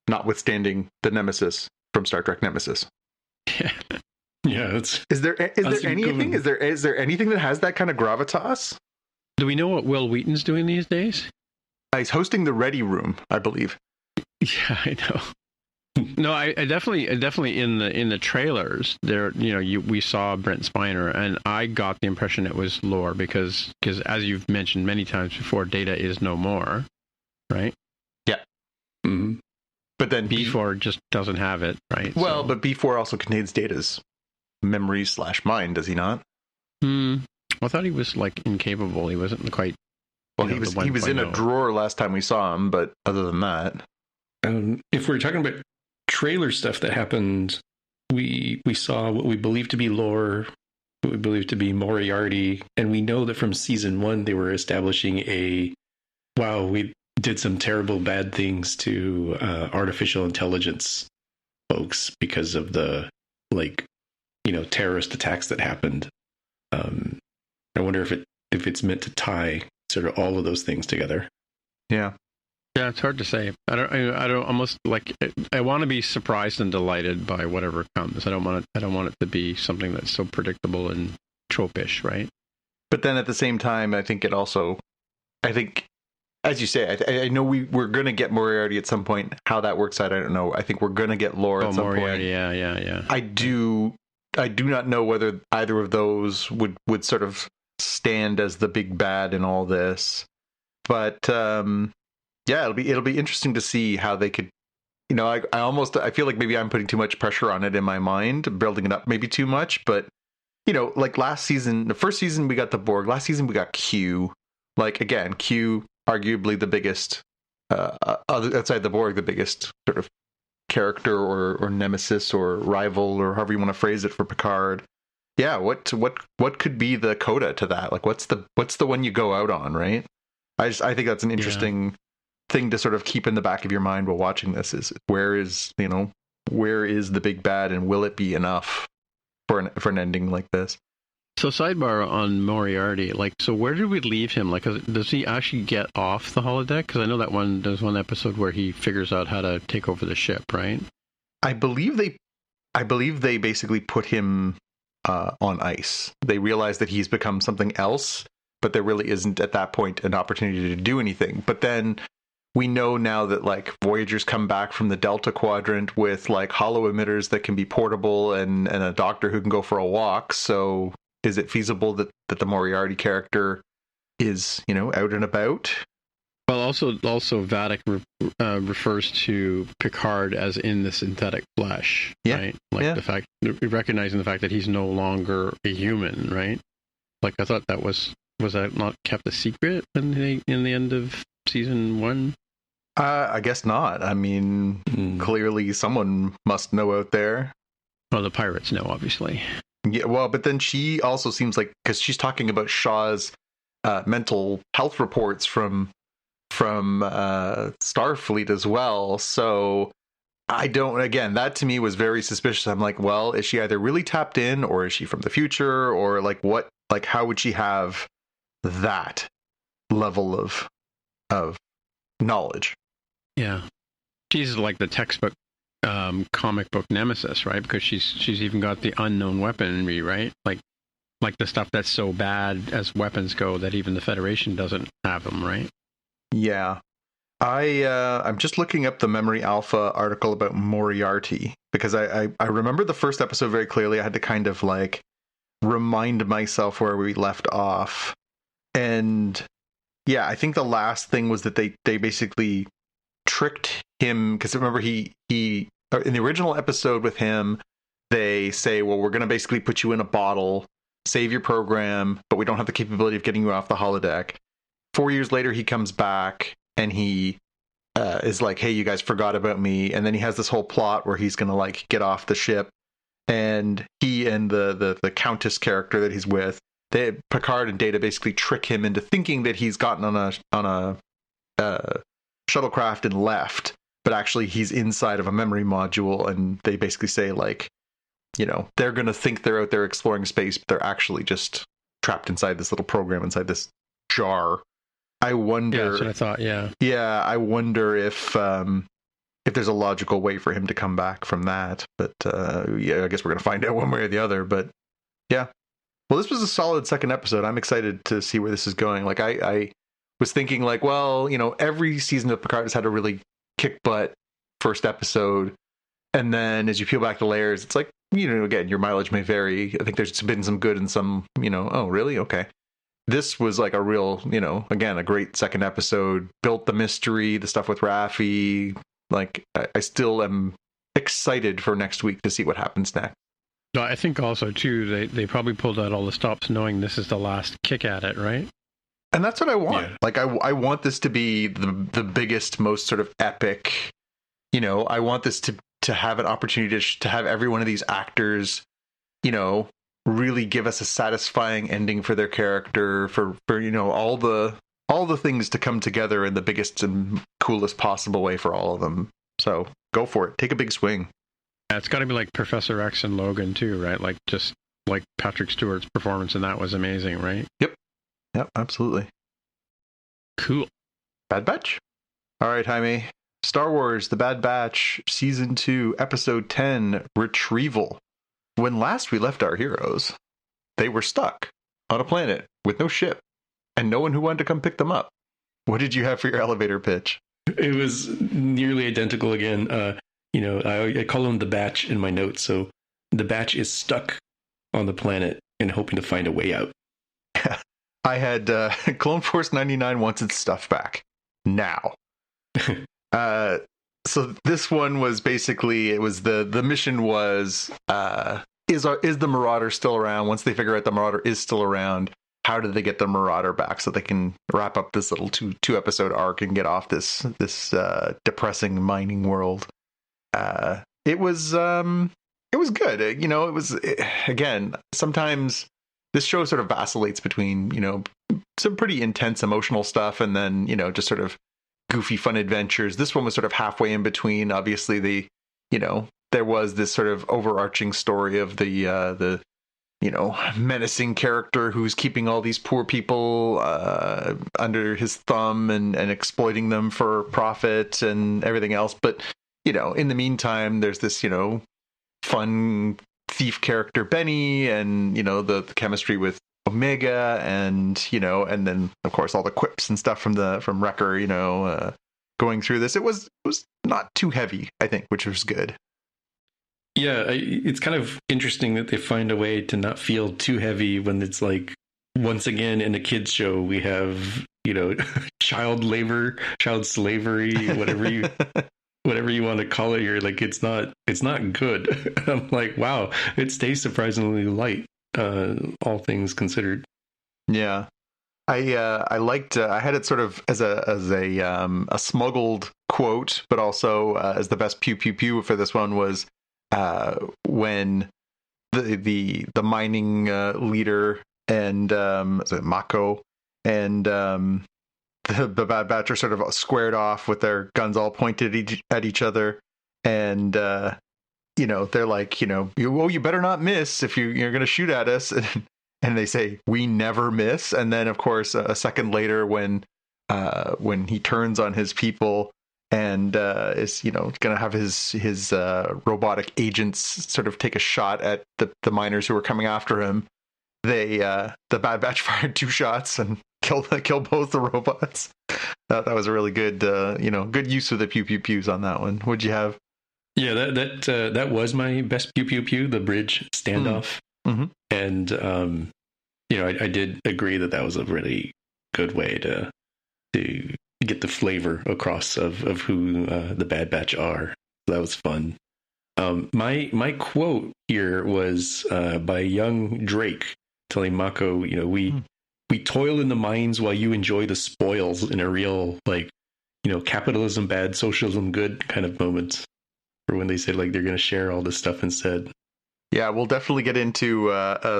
Notwithstanding the nemesis from Star Trek Nemesis. Yeah, is there anything? Is there anything that has that kind of gravitas? Do we know what Will Wheaton's doing these days? He's hosting the Ready Room, I believe. Yeah, I know. No, I definitely in the trailers there, we saw Brent Spiner, and I got the impression it was Lore because as you've mentioned many times before, Data is no more, right? Yeah. Mm-hmm. But then B4 just doesn't have it, right? Well, so. But B4 also contains Data's memories/mind, does he not? I thought he was like incapable. He wasn't quite. Well, he was in a drawer last time we saw him, but other than that, if we're talking about trailer stuff that happened, we saw what we believe to be Lore, what we believe to be Moriarty, and we know that from season 1 they were establishing we did some terrible bad things to artificial intelligence folks because of the terrorist attacks that happened. I wonder if it's meant to tie sort of all of those things together. Yeah. Yeah, it's hard to say. I don't almost like. I want to be surprised and delighted by whatever comes. I don't want it to be something that's so predictable and tropish, right? But then at the same time, I think, as you say, I know we're going to get Moriarty at some point. How that works out, I don't know. I think we're going to get Lore at some Moriarty, point. Yeah. I do not know whether either of those would sort of stand as the big bad in all this. But it'll be interesting to see how they could. I feel like maybe I'm putting too much pressure on it in my mind, building it up maybe too much. But like last season, the first season we got the Borg. Last season we got Q. Like again, Q, arguably the biggest, outside the Borg, the biggest sort of character or nemesis or rival or however you want to phrase it for Picard. Yeah, what could be the coda to that? Like, what's the one you go out on, right? I think that's an interesting thing to sort of keep in the back of your mind while watching this. Is where is the big bad, and will it be enough for an ending like this? So sidebar on Moriarty, so where did we leave him? Does he actually get off the holodeck? Because I know there's one episode where he figures out how to take over the ship, right? I believe they basically put him on ice. They realize that he's become something else, but there really isn't at that point an opportunity to do anything. But then we know now that Voyagers come back from the Delta Quadrant with holo emitters that can be portable and a doctor who can go for a walk. So is it feasible that the Moriarty character is, out and about? Well, also Vadic refers to Picard as in the synthetic flesh, right? The fact, recognizing the fact that he's no longer a human, right? I thought that was that not kept a secret in the end of season 1? I guess not. I mean, clearly someone must know out there. Well, the pirates know, obviously. Yeah, well, but then she also seems because she's talking about Shaw's mental health reports from Starfleet as well. So again, that to me was very suspicious. I'm like, well, is she either really tapped in, or is she from the future, or what? How would she have that level of knowledge? Yeah, she's like the textbook comic book nemesis, right? Because she's even got the unknown weaponry, right? Like the stuff that's so bad as weapons go that even the Federation doesn't have them, right? Yeah. I'm just looking up the Memory Alpha article about Moriarty, because I remember the first episode very clearly. I had to kind of remind myself where we left off. And yeah, I think the last thing was that they basically tricked him, because remember he in the original episode with him, they say, well, we're going to basically put you in a bottle, save your program, but we don't have the capability of getting you off the holodeck. 4 years later, he comes back and he is like, hey, you guys forgot about me. And then he has this whole plot where he's going to get off the ship. And he and the Countess character that he's with, Picard and Data basically trick him into thinking that he's gotten on a shuttlecraft and left, but actually he's inside of a memory module. And they basically say they're going to think they're out there exploring space, but they're actually just trapped inside this little program, inside this jar. I wonder. Yeah, that's what I thought. Yeah. Yeah, I wonder if there's a logical way for him to come back from that. But I guess we're gonna find out one way or the other. But yeah, well, this was a solid second episode. I'm excited to see where this is going. I was thinking every season of Picard has had a really kick butt first episode, and then as you peel back the layers, it's again, your mileage may vary. I think there's been some good and some oh really, okay. This was a real, again, a great second episode, built the mystery, the stuff with Raffi. I still am excited for next week to see what happens next. I think also, too, they probably pulled out all the stops knowing this is the last kick at it, right? And that's what I want. Yeah. I want this to be the biggest, most sort of epic, I want this to have an opportunity to have every one of these actors, really give us a satisfying ending for their character, for all the things to come together in the biggest and coolest possible way for all of them. So go for it. Take a big swing. Yeah, it's got to be like Professor X and Logan too, right? Just like Patrick Stewart's performance in that was amazing, right? Yep, absolutely. Cool. Bad Batch. All right, Jaime. Star Wars: The Bad Batch, Season 2, Episode 10, Retrieval. When last we left our heroes, they were stuck on a planet with no ship and no one who wanted to come pick them up. What did you have for your elevator pitch? It was nearly identical again. I call him the Batch in my notes. So the Batch is stuck on the planet and hoping to find a way out. I had Clone Force 99 wants its stuff back now. So this one was basically, it was the mission was, is the Marauder still around? Once they figure out the Marauder is still around, how do they get the Marauder back so they can wrap up this little two episode arc and get off this depressing mining world? It was good. Again, sometimes this show sort of vacillates between, some pretty intense emotional stuff and then, just sort of goofy fun adventures. This one was sort of halfway in between. Obviously, there was this sort of overarching story of the menacing character who's keeping all these poor people under his thumb and exploiting them for profit and everything else. But, in the meantime, there's this, fun thief character Benny and, the chemistry with Omega and then of course all the quips and stuff from Wrecker, going through this. It was not too heavy, I think, which was good. Yeah, it's kind of interesting that they find a way to not feel too heavy when it's like, once again, in a kids show, we have, child labor, child slavery, whatever you want to call it. You're like, it's not good. I'm like, wow, it stays surprisingly light, all things considered. Yeah. I liked, I had it sort of as a smuggled quote, but also as the best pew pew pew for this one was, when the mining leader and Mako and the Bad Batch are sort of squared off with their guns all pointed at each other, and they're like, you better not miss if you're going to shoot at us, and they say we never miss, and then of course a second later when he turns on his people and is going to have his robotic agents sort of take a shot at the miners who are coming after him. The Bad Batch fired 2 shots and killed both the robots. That was a really good good use of the pew pew pews on that one. What'd you have? Yeah, that was my best pew pew pew, the bridge standoff. Mm-hmm. And I did agree that was a really good way to get the flavor across of who the Bad Batch are. That was fun. My quote here was by young Drake telling Mako, we toil in the mines while you enjoy the spoils, in a real capitalism bad, socialism good kind of moment. Or when they said they're going to share all this stuff instead. Yeah, we'll definitely get into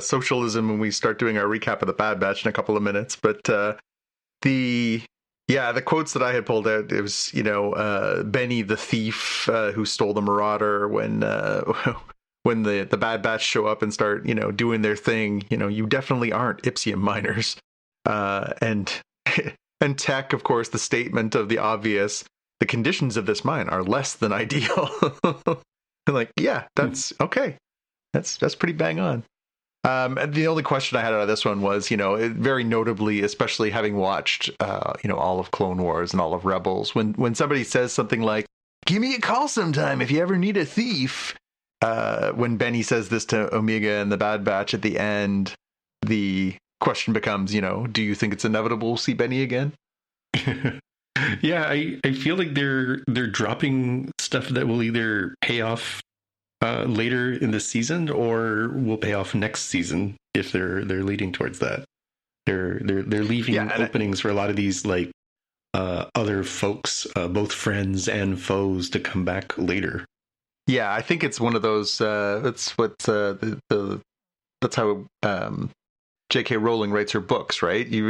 socialism when we start doing our recap of the Bad Batch in a couple of minutes. But the quotes that I had pulled out, it was, Benny the thief who stole the Marauder when the Bad Batch show up and start, doing their thing. You definitely aren't Ipsium miners. And Tech, of course, the statement of the obvious, the conditions of this mine are less than ideal. Yeah, that's okay. That's pretty bang on. And the only question I had out of this one was, very notably, especially having watched, all of Clone Wars and all of Rebels, when somebody says something like, give me a call sometime if you ever need a thief. When Benny says this to Omega and the Bad Batch at the end, the question becomes, do you think it's inevitable we'll see Benny again? Yeah, I feel like they're dropping stuff that will either pay off later in the season or will pay off next season if they're leading towards that. They're leaving openings for a lot of these other folks, both friends and foes, to come back later. Yeah, I think it's one of those. That's what that's how J.K. Rowling writes her books, right? You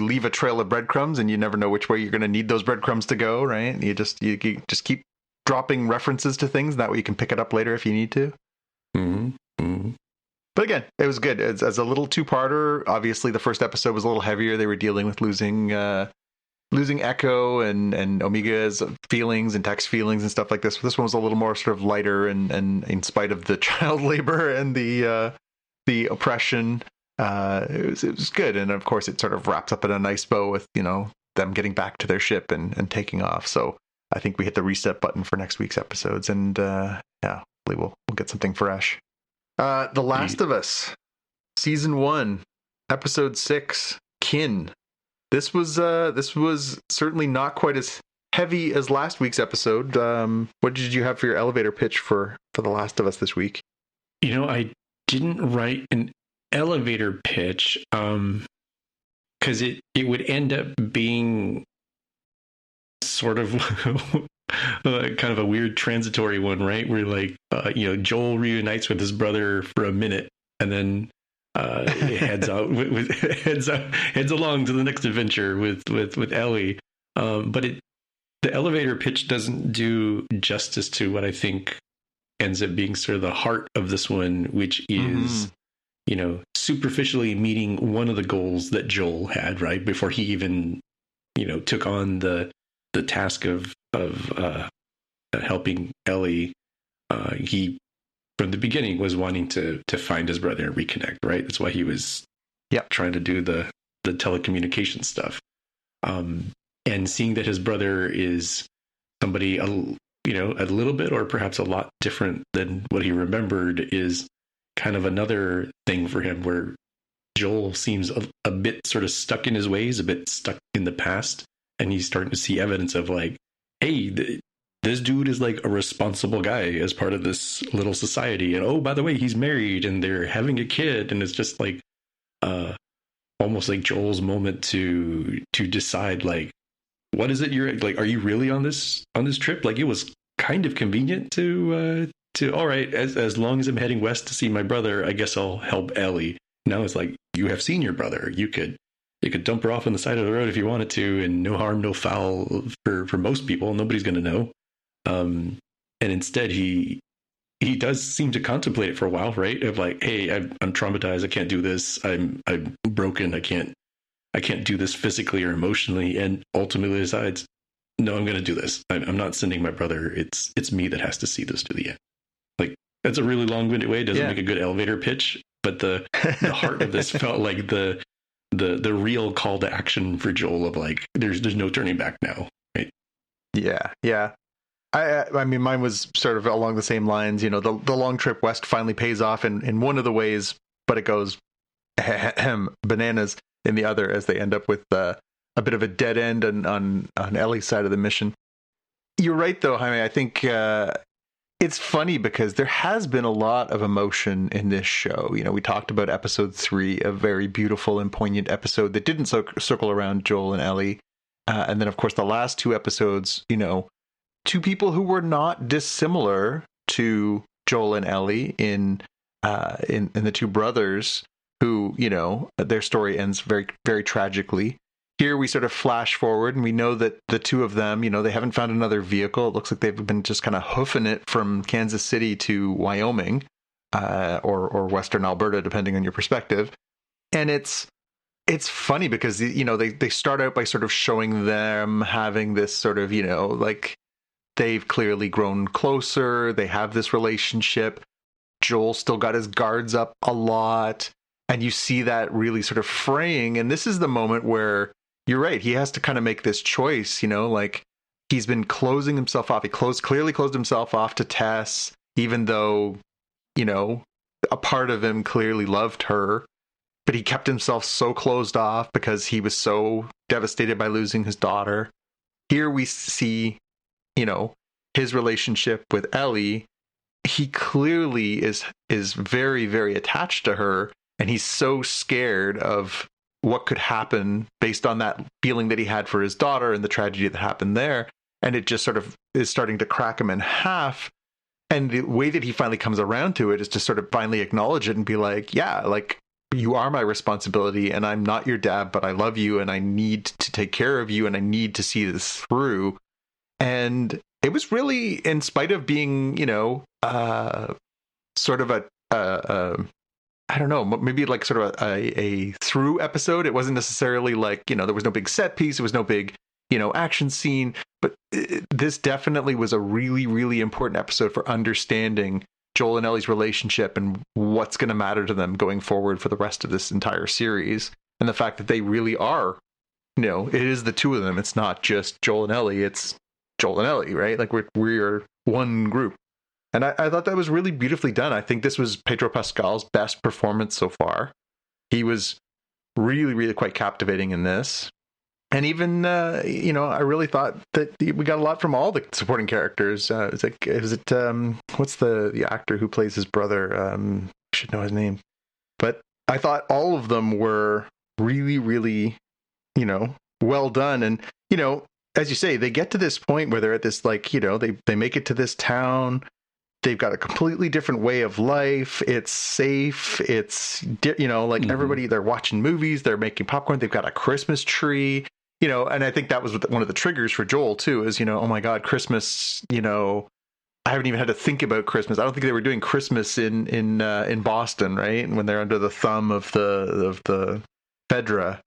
leave a trail of breadcrumbs, and you never know which way you're going to need those breadcrumbs to go, right? You just keep dropping references to things. That way you can pick it up later if you need to. Mm-hmm. Mm-hmm. But again, it was good. As a little two-parter, obviously the first episode was a little heavier. They were dealing with losing Echo and Omega's feelings and Tech's feelings and stuff like this. This one was a little more sort of lighter and in spite of the child labor and the oppression. it was good. And of course, it sort of wraps up in a nice bow with, them getting back to their ship and taking off. So I think we hit the reset button for next week's episodes. And hopefully we'll get something fresh. The Last of Us, Season 1, Episode 6, Kin. This was certainly not quite as heavy as last week's episode. What did you have for your elevator pitch for The Last of Us this week? I didn't write an elevator pitch because it would end up being sort of kind of a weird transitory one, right? Where Joel reunites with his brother for a minute and then heads out heads along to the next adventure with Ellie. But the elevator pitch doesn't do justice to what I think ends up being sort of the heart of this one, which is, superficially meeting one of the goals that Joel had, right? Before he even, took on the task of helping Ellie. He, from the beginning, was wanting to find his brother and reconnect, right? That's why he was trying to do the telecommunication stuff. And seeing that his brother is somebody, a little bit or perhaps a lot different than what he remembered is kind of another thing for him, where Joel seems a bit sort of stuck in his ways, a bit stuck in the past. And he's starting to see evidence of hey, this dude is like a responsible guy as part of this little society. And oh, by the way, he's married and they're having a kid. And it's just like almost like Joel's moment to decide, what is it you're like? Are you really on this trip? It was kind of convenient to all right, as long as I'm heading west to see my brother, I guess I'll help Ellie. Now it's like, you have seen your brother. You could dump her off on the side of the road if you wanted to, and no harm, no foul for most people. Nobody's going to know. And instead, he does seem to contemplate it for a while, right? Of hey, I'm traumatized. I can't do this. I'm broken. I can't do this physically or emotionally. And ultimately decides, no, I'm going to do this. I'm not sending my brother. It's me that has to see this to the end. That's a really long-winded way. It doesn't make a good elevator pitch, but the heart of this felt like the real call to action for Joel of there's no turning back now, right? Yeah. I mean, mine was sort of along the same lines. The long trip west finally pays off in one of the ways, but it goes bananas in the other, as they end up with a bit of a dead end on Ellie's side of the mission. You're right, though, Jaime. I think it's funny because there has been a lot of emotion in this show. We talked about episode 3, a very beautiful and poignant episode that didn't circle around Joel and Ellie. And then, of course, the last 2 episodes, two people who were not dissimilar to Joel and Ellie in the two brothers who, their story ends very, very tragically. Here we sort of flash forward and we know that the two of them, they haven't found another vehicle. It looks like they've been just kind of hoofing it from Kansas City to Wyoming or Western Alberta, depending on your perspective. And it's funny because, they start out by sort of showing them having this sort of, they've clearly grown closer. They have this relationship. Joel still got his guards up a lot. And you see that really sort of fraying. And this is the moment where, you're right, he has to kind of make this choice, he's been closing himself off. He clearly closed himself off to Tess, even though, a part of him clearly loved her, but he kept himself so closed off because he was so devastated by losing his daughter. Here we see, his relationship with Ellie. He clearly is very, very attached to her, and he's so scared of what could happen based on that feeling that he had for his daughter and the tragedy that happened there. And it just sort of is starting to crack him in half. And the way that he finally comes around to it is to sort of finally acknowledge it and be like, yeah, you are my responsibility and I'm not your dad, but I love you and I need to take care of you and I need to see this through. And it was really, in spite of being, sort of I don't know, maybe sort of a through episode. It wasn't necessarily there was no big set piece. There was no big, action scene. But this definitely was a really, really important episode for understanding Joel and Ellie's relationship and what's going to matter to them going forward for the rest of this entire series. And the fact that they really are, it is the two of them. It's not just Joel and Ellie. It's Joel and Ellie, right? Like we're one group. And I thought that was really beautifully done. I think this was Pedro Pascal's best performance so far. He was really, really quite captivating in this. And even, I really thought that we got a lot from all the supporting characters. What's the actor who plays his brother? I should know his name. But I thought all of them were really, really, well done. And, as you say, they get to this point where they're at this, they make it to this town. They've got a completely different way of life. It's safe. It's, everybody, they're watching movies. They're making popcorn. They've got a Christmas tree. And I think that was one of the triggers for Joel too, is, oh my God, Christmas, I haven't even had to think about Christmas. I don't think they were doing Christmas in Boston, right? When they're under the thumb of the Fedra.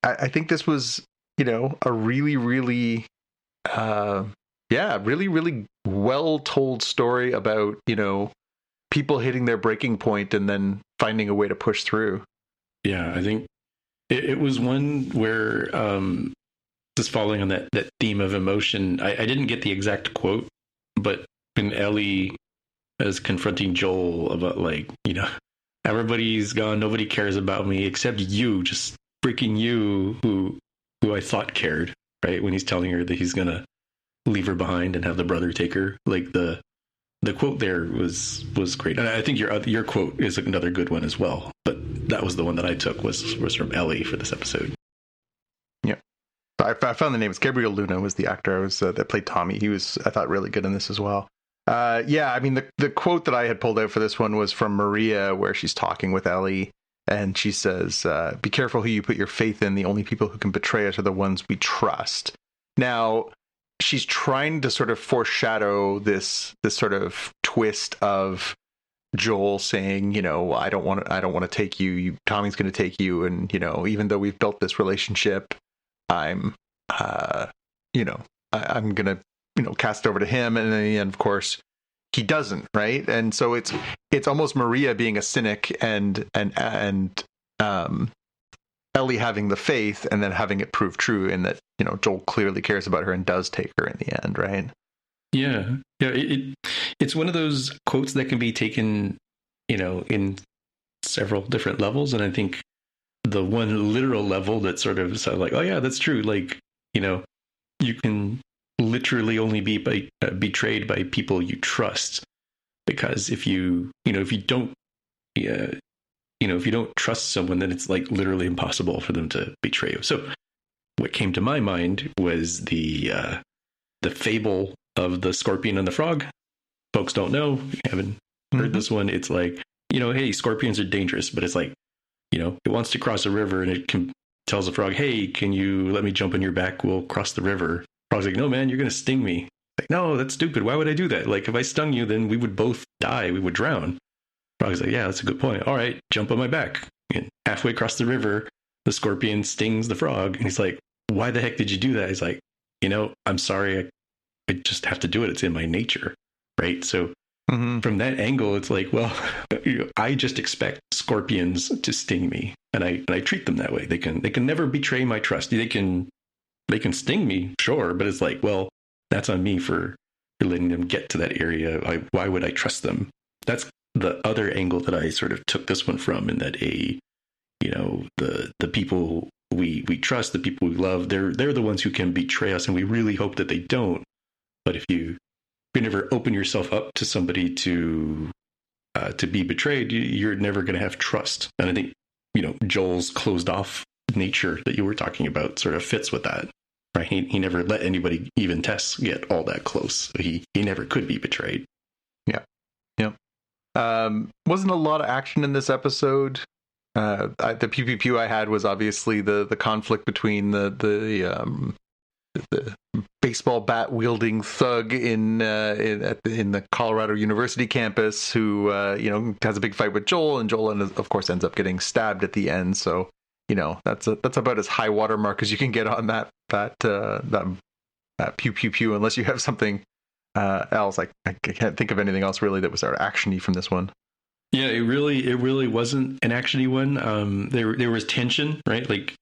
I think this was, a really, really, really, really well told story about, people hitting their breaking point and then finding a way to push through. Yeah, I think it was one where, just following on that theme of emotion, I didn't get the exact quote, but when Ellie is confronting Joel about everybody's gone, nobody cares about me except you, just freaking you, who I thought cared, right? When he's telling her that he's gonna leave her behind and have the brother take her, the quote there was great. And I think your quote is another good one as well, but that was the one that I took was from Ellie for this episode. Yeah, I found the name. It's Gabriel Luna was the actor that played Tommy. He was, I thought, really good in this as well. I mean, the quote that I had pulled out for this one was from Maria, where she's talking with Ellie, and she says, "Be careful who you put your faith in. The only people who can betray us are the ones we trust." Now, she's trying to sort of foreshadow this sort of twist of Joel saying, I don't want to take you. Tommy's going to take you, and even though we've built this relationship, I'm going to cast it over to him. And then in the end, of course, he doesn't, right? And so it's almost Maria being a cynic and Ellie having the faith and then having it prove true in that, Joel clearly cares about her and does take her in the end, right? Yeah. It's one of those quotes that can be taken, in several different levels. And I think the one literal level that sort of sounds like, oh yeah, that's true. You can literally only be betrayed by people you trust, because if you don't trust someone, then it's literally impossible for them to betray you. So what came to my mind was the fable of the scorpion and the frog. Folks don't know, you haven't heard this one. It's hey, scorpions are dangerous, but it's it wants to cross a river and it tells the frog, hey, can you let me jump on your back? We'll cross the river. Frog's like, no, man, you're going to sting me. No, that's stupid. Why would I do that? If I stung you, then we would both die. We would drown. Frog's like, yeah, that's a good point. All right, jump on my back. And halfway across the river, the scorpion stings the frog. And he's like, why the heck did you do that? He's like, I'm sorry. I just have to do it. It's in my nature. Right. So from that angle, it's I just expect scorpions to sting me, and I treat them that way. They can never betray my trust. They can sting me, sure, but it's that's on me for letting them get to that area. Why would I trust them? That's the other angle that I sort of took this one from, in that the people we trust, the people we love, they're the ones who can betray us, and we really hope that they don't. But if you never open yourself up to somebody to be betrayed, you're never going to have trust. And I think Joel's closed off nature that you were talking about sort of fits with that. Right? He never let anybody, even Tess, get all that close. He never could be betrayed. Yeah. Wasn't a lot of action in this episode. The pew pew pew I had was obviously the conflict between the baseball bat wielding thug in the Colorado University campus who has a big fight with Joel, and Joel of course ends up getting stabbed at the end. So that's about as high watermark as you can get on that pew pew pew, unless you have something else. I can't think of anything else really that was sort of action-y from this one. Yeah, it really wasn't an actiony one. There was tension, right? Like,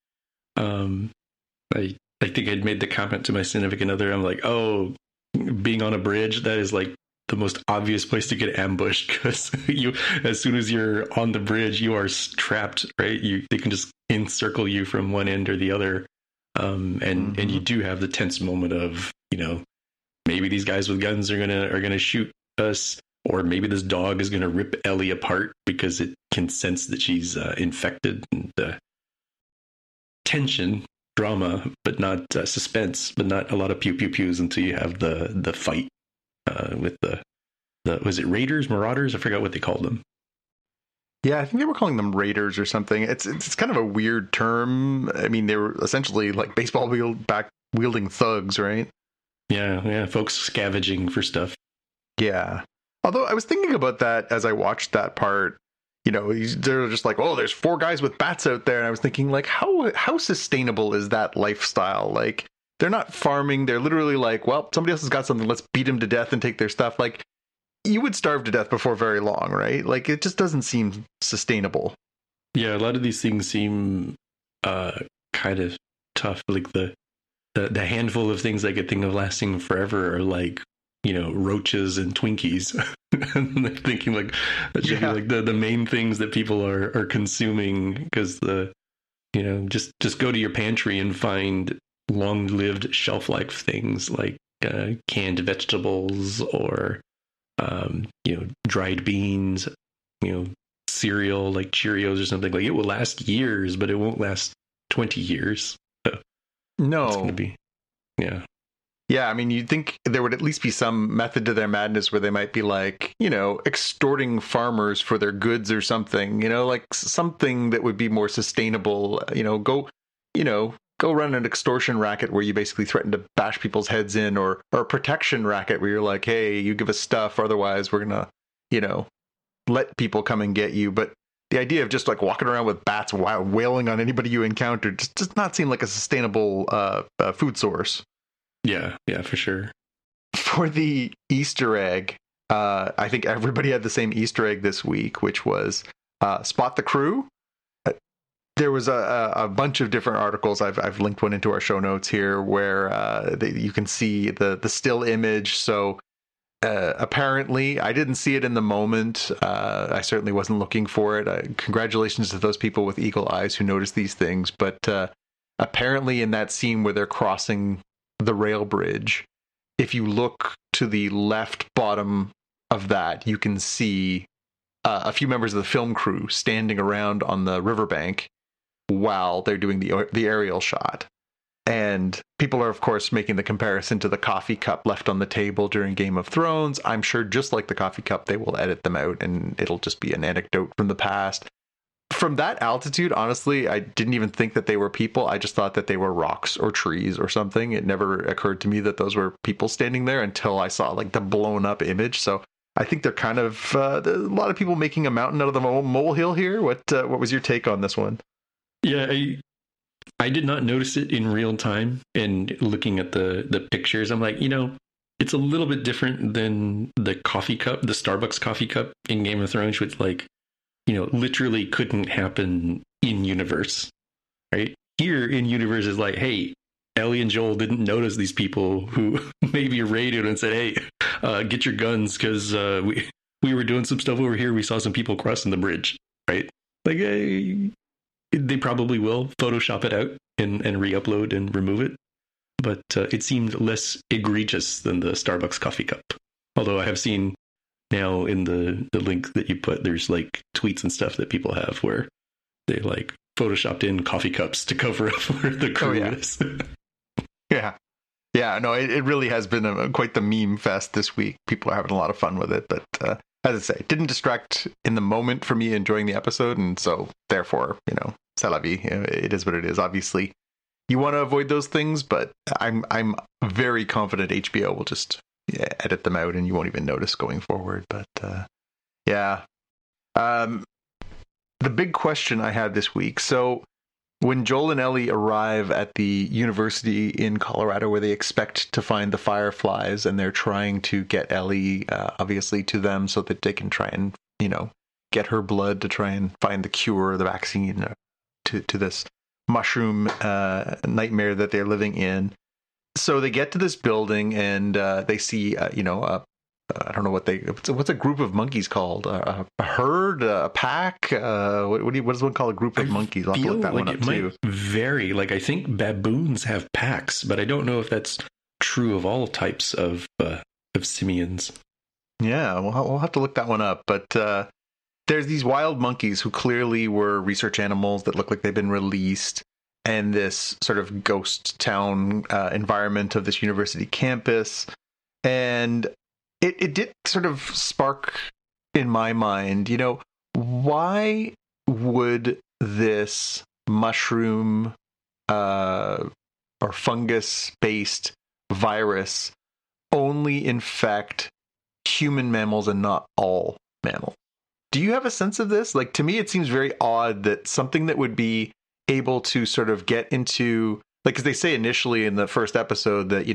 I think I'd made the comment to my significant other. I'm like, oh, being on a bridge, that is like the most obvious place to get ambushed, because as soon as you're on the bridge, you are trapped, right? They can just encircle you from one end or the other, and you do have the tense moment of, maybe these guys with guns are gonna shoot us, or maybe this dog is gonna rip Ellie apart because it can sense that she's infected. And tension, drama, but not suspense, but not a lot of pew pew pews until you have the fight with the was it Raiders, Marauders? I forgot what they called them. Yeah, I think they were calling them Raiders or something. It's kind of a weird term. I mean, they were essentially like baseball wielding thugs, right? Yeah, folks scavenging for stuff. Yeah. Although I was thinking about that as I watched that part. They're just like, oh, there's 4 guys with bats out there, and I was thinking, like, how sustainable is that lifestyle? Like, they're not farming. They're literally like, well, somebody else has got something. Let's beat them to death and take their stuff. Like, you would starve to death before very long, right? Like, it just doesn't seem sustainable. Yeah, a lot of these things seem kind of tough. Like the handful of things I could think of lasting forever are like, roaches and Twinkies. And they're thinking like that should be like the main things that people are consuming, because just go to your pantry and find long-lived shelf-life things like canned vegetables or dried beans, cereal like Cheerios or something. Like, it will last years, but it won't last 20 years. So no, it's going to be, yeah. Yeah, I mean, you'd think there would at least be some method to their madness where they might be like, extorting farmers for their goods or something, like something that would be more sustainable. Go run an extortion racket where you basically threaten to bash people's heads in, or a protection racket where you're like, hey, you give us stuff, otherwise we're going to, let people come and get you. But the idea of just like walking around with bats wailing on anybody you encounter just does not seem like a sustainable food source. Yeah, for sure. For the Easter egg, I think everybody had the same Easter egg this week, which was spot the crew. There was a bunch of different articles. I've linked one into our show notes here where you can see the still image. So apparently, I didn't see it in the moment. I certainly wasn't looking for it. Congratulations to those people with eagle eyes who notice these things. But apparently, in that scene where they're crossing the rail bridge, if you look to the left bottom of that, you can see a few members of the film crew standing around on the riverbank while they're doing the aerial shot. And people are, of course, making the comparison to the coffee cup left on the table during Game of Thrones. I'm sure, just like the coffee cup, they will edit them out and it'll just be an anecdote from the past. From that altitude, honestly, I didn't even think that they were people. I just thought that they were rocks or trees or something. It never occurred to me that those were people standing there until I saw like the blown up image. So I think they're kind of a lot of people making a mountain out of the molehill here. What was your take on this one? Yeah, I did not notice it in real time. And looking at the pictures, I'm like, it's a little bit different than the coffee cup, the Starbucks coffee cup in Game of Thrones, which like, literally couldn't happen in universe, right? Here in universe is like, hey, Ellie and Joel didn't notice these people who maybe raided and said, hey, get your guns, because we were doing some stuff over here. We saw some people crossing the bridge, right? Like, they probably will Photoshop it out and re-upload and remove it. But it seemed less egregious than the Starbucks coffee cup. Although I have seen now in the link that you put, there's like tweets and stuff that people have where they like photoshopped in coffee cups to cover up where the crew is. Yeah, no, it really has been quite the meme fest this week. People are having a lot of fun with it, but as I say, it didn't distract in the moment for me enjoying the episode, and so therefore, c'est la vie. It is what it is. Obviously, you want to avoid those things, but I'm very confident HBO will just edit them out and you won't even notice going forward. But the big question I had this week, so when Joel and Ellie arrive at the university in Colorado where they expect to find the Fireflies, and they're trying to get Ellie, obviously, to them so that they can try and, get her blood to try and find the cure, the vaccine to this mushroom nightmare that they're living in. So they get to this building and they see, I don't know what's a group of monkeys called? A herd, a pack? What does one call a group of monkeys? I'll have to look that one up too. Might vary. Like, I think baboons have packs, but I don't know if that's true of all types of simians. Yeah, we'll have to look that one up. But there's these wild monkeys who clearly were research animals that look like they've been released, and this sort of ghost town environment of this university campus. And it did sort of spark in my mind, why would this mushroom or fungus-based virus only infect human mammals and not all mammals? Do you have a sense of this? Like, to me, it seems very odd that something that would be able to sort of get into, like, because they say initially in the first episode that,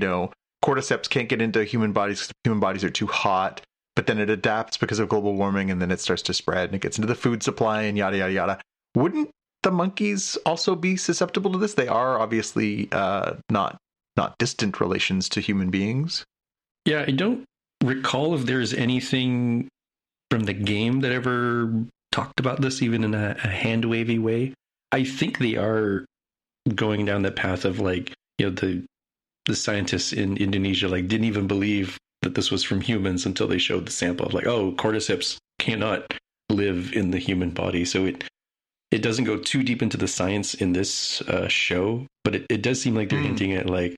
cordyceps can't get into human bodies because human bodies are too hot, but then it adapts because of global warming, and then it starts to spread and it gets into the food supply and yada, yada, yada. Wouldn't the monkeys also be susceptible to this? They are obviously not distant relations to human beings. Yeah, I don't recall if there's anything from the game that ever talked about this, even in a hand-wavy way. I think they are going down the path of, like, the scientists in Indonesia, like, didn't even believe that this was from humans until they showed the sample of, like, oh, cordyceps cannot live in the human body. So it doesn't go too deep into the science in this show, but it does seem like they're hinting at, like,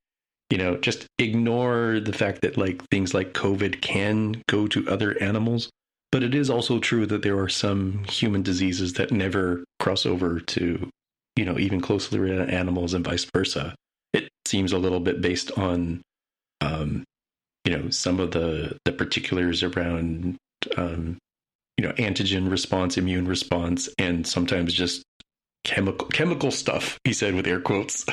just ignore the fact that, like, things like COVID can go to other animals. But it is also true that there are some human diseases that never cross over to, even closely related animals and vice versa. It seems a little bit based on, some of the particulars around, antigen response, immune response, and sometimes just chemical stuff, he said with air quotes,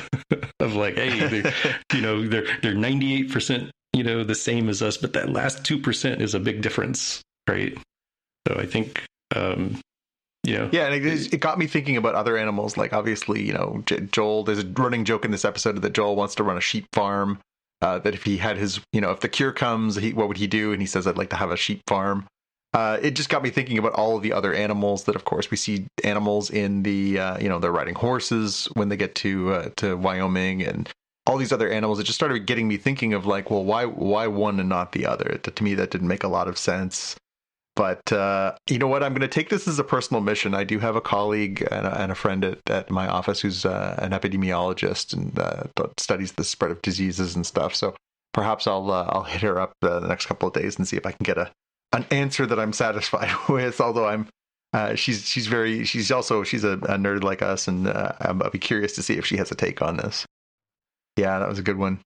of like, hey, they're 98%, the same as us, but that last 2% is a big difference, right? So I think, Yeah, and it got me thinking about other animals. Like, obviously, Joel, there's a running joke in this episode that Joel wants to run a sheep farm, that if he had his, if the cure comes, what would he do? And he says, I'd like to have a sheep farm. It just got me thinking about all of the other animals that, of course, we see animals in the, they're riding horses when they get to Wyoming, and all these other animals. It just started getting me thinking of, like, well, why one and not the other? To me, that didn't make a lot of sense. But you know what? I'm going to take this as a personal mission. I do have a colleague and a friend at my office who's an epidemiologist and studies the spread of diseases and stuff. So perhaps I'll hit her up the next couple of days and see if I can get an answer that I'm satisfied with. Although she's a nerd like us, and I'll be curious to see if she has a take on this. Yeah, that was a good one.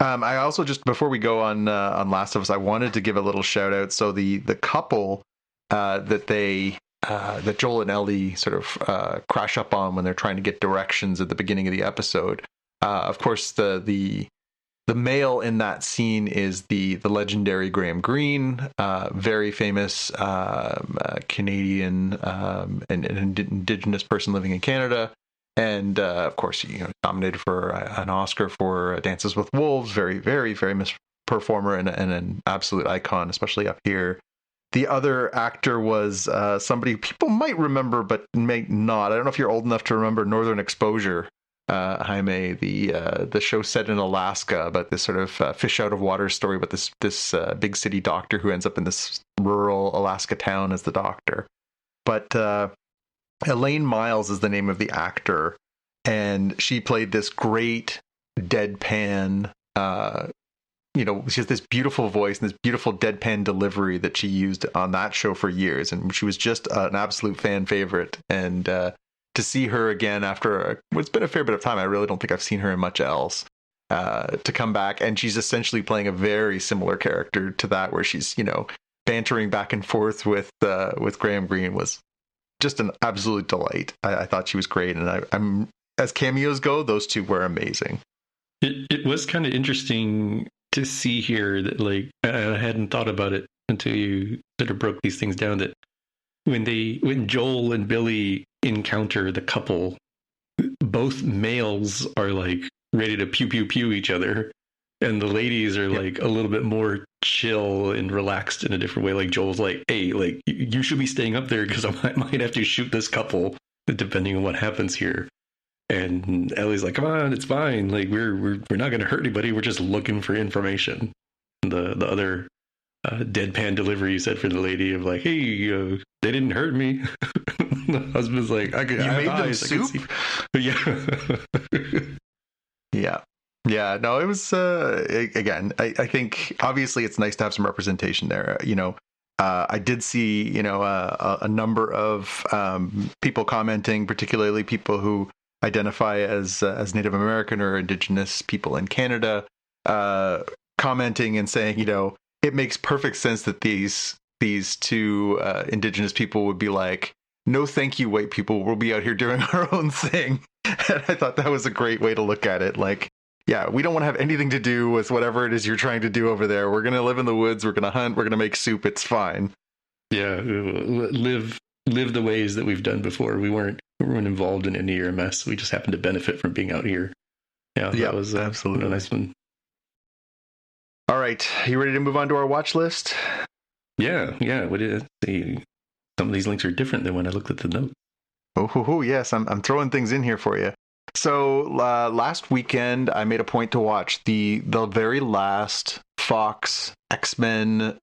I also, just before we go on Last of Us, I wanted to give a little shout out. So the couple that Joel and Ellie sort of crash up on when they're trying to get directions at the beginning of the episode. Of course, the male in that scene is the legendary Graham Greene, very famous Canadian and Indigenous person living in Canada. And of course, nominated for an Oscar for Dances with Wolves. Very, very famous performer and an absolute icon, especially up here. The other actor was somebody people might remember, but may not. I don't know if you're old enough to remember Northern Exposure, Jaime, the show set in Alaska about this sort of fish out of water story about this big city doctor who ends up in this rural Alaska town as the doctor. But Elaine Miles is the name of the actor, and she played this great deadpan, she has this beautiful voice and this beautiful deadpan delivery that she used on that show for years, and she was just an absolute fan favorite. And to see her again after it's been a fair bit of time, I really don't think I've seen her in much else, to come back, and she's essentially playing a very similar character to that, where she's bantering back and forth with Graham Greene, was just an absolute delight. I thought she was great, and I'm as cameos go, those two were amazing. It was kind of interesting to see here that, like, I hadn't thought about it until you sort of broke these things down, that when Joel and Billy encounter the couple, both males are like ready to pew pew pew each other, and the ladies are like a little bit more chill and relaxed in a different way. Like Joel's like, hey, like, you should be staying up there because I might have to shoot this couple depending on what happens here. And Ellie's like, come on, it's fine. Like, we're not going to hurt anybody. We're just looking for information. The other deadpan delivery you said for the lady of like, hey, they didn't hurt me. The husband's like, you made them soup? Yeah. Yeah, no, it was, again, I think obviously it's nice to have some representation there. I did see, a number of people commenting, particularly people who identify as Native American or Indigenous people in Canada, commenting and saying, it makes perfect sense that these two Indigenous people would be like, no, thank you, white people. We'll be out here doing our own thing. And I thought that was a great way to look at it. Like, yeah, we don't want to have anything to do with whatever it is you're trying to do over there. We're going to live in the woods. We're going to hunt. We're going to make soup. It's fine. Yeah, live the ways that we've done before. We weren't involved in any of your mess. We just happened to benefit from being out here. Yeah, that was absolutely a nice one. All right, you ready to move on to our watch list? Yeah. What did I see? Some of these links are different than when I looked at the notes. Oh, yes, I'm throwing things in here for you. So last weekend, I made a point to watch the very last Fox X-Men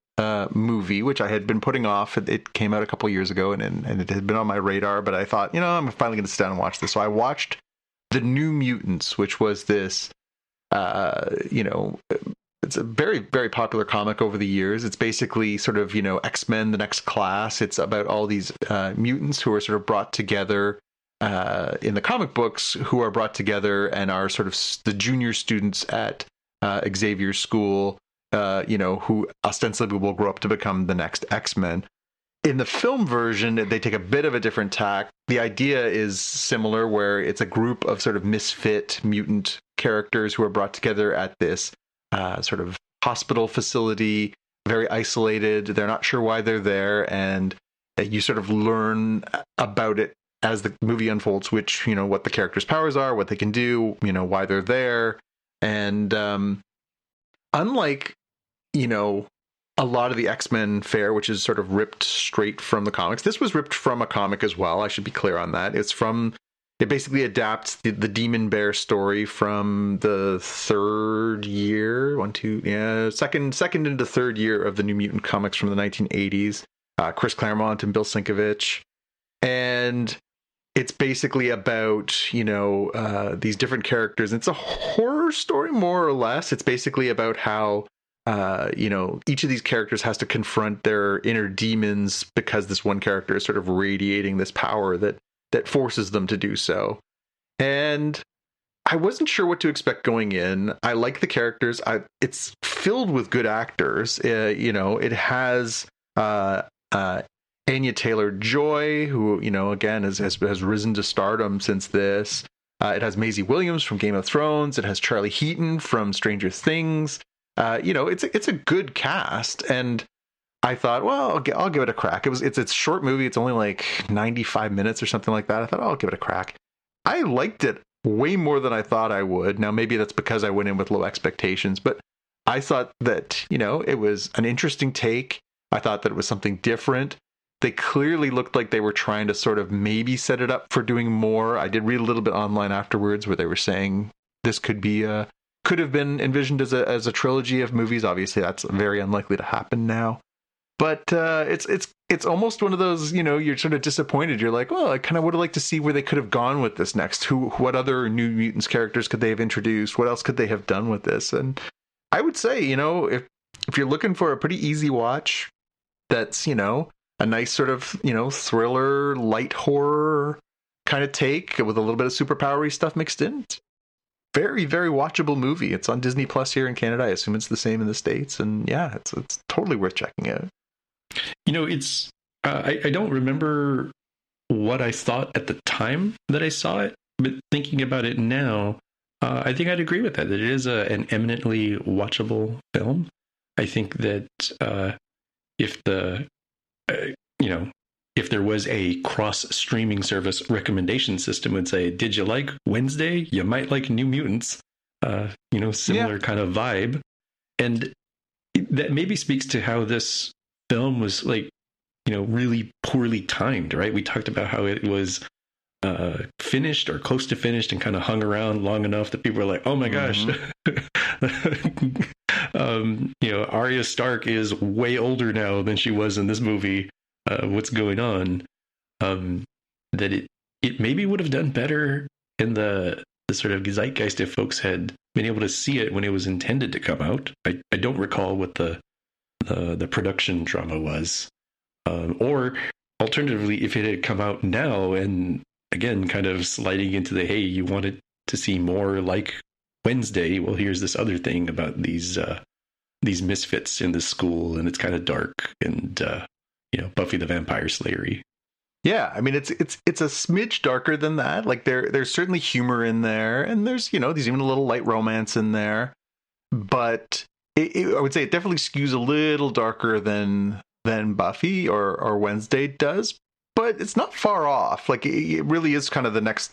movie, which I had been putting off. It came out a couple years ago, and it had been on my radar, but I thought, I'm finally going to sit down and watch this. So I watched The New Mutants, which was this, it's a very, very popular comic over the years. It's basically sort of, X-Men, the next class. It's about all these mutants who are sort of brought together in the comic books, who are brought together and are sort of the junior students at Xavier's school, who ostensibly will grow up to become the next X-Men. In the film version, they take a bit of a different tack. The idea is similar, where it's a group of sort of misfit mutant characters who are brought together at this sort of hospital facility, very isolated. They're not sure why they're there, and you sort of learn about it as the movie unfolds, which, what the characters' powers are, what they can do, why they're there. And unlike, a lot of the X-Men fare, which is sort of ripped straight from the comics, this was ripped from a comic as well. I should be clear on that. It basically adapts the Demon Bear story from the second into third year of the New Mutant comics from the 1980s. Chris Claremont and Bill Sienkiewicz. And it's basically about, these different characters. It's a horror story, more or less. It's basically about how, each of these characters has to confront their inner demons because this one character is sort of radiating this power that forces them to do so. And I wasn't sure what to expect going in. I like the characters. It's filled with good actors. It has Anya Taylor-Joy, who, again, has risen to stardom since this. It has Maisie Williams from Game of Thrones. It has Charlie Heaton from Stranger Things. It's a good cast, and I thought, well, I'll give it a crack. It's a short movie. It's only like 95 minutes or something like that. I thought, I'll give it a crack. I liked it way more than I thought I would. Now, maybe that's because I went in with low expectations, but I thought that, it was an interesting take. I thought that it was something different. They clearly looked like they were trying to sort of maybe set it up for doing more. I did read a little bit online afterwards where they were saying this could have been envisioned as a trilogy of movies. Obviously, that's very unlikely to happen now. But it's almost one of those, you're sort of disappointed. You're like, well, I kind of would have liked to see where they could have gone with this next. What other New Mutants characters could they have introduced? What else could they have done with this? And I would say, if you're looking for a pretty easy watch, that's, a nice sort of, thriller, light horror kind of take with a little bit of superpowery stuff mixed in. It's very, very watchable movie. It's on Disney Plus here in Canada. I assume it's the same in the States. And yeah, it's totally worth checking out. I don't remember what I thought at the time that I saw it, but thinking about it now, I think I'd agree with that. That it is an eminently watchable film. I think that if the if there was a cross streaming service recommendation system, would say, did you like Wednesday? You might like New Mutants. Similar kind of vibe, and that maybe speaks to how this film was really poorly timed, right? We talked about how it was finished or close to finished and kind of hung around long enough that people were like, oh my gosh, Arya Stark is way older now than she was in this movie. What's going on? That it maybe would have done better in the sort of zeitgeist if folks had been able to see it when it was intended to come out. I don't recall what the production drama was. Or alternatively, if it had come out now and again, kind of sliding into the, hey, you wanted to see more like Wednesday. Well, here's this other thing about these misfits in this school, and it's kind of dark and, Buffy the Vampire Slayery. Yeah, I mean, it's a smidge darker than that. Like there's certainly humor in there, and there's there's even a little light romance in there, but I would say it definitely skews a little darker than Buffy or Wednesday does, but it's not far off. Like it really is kind of the next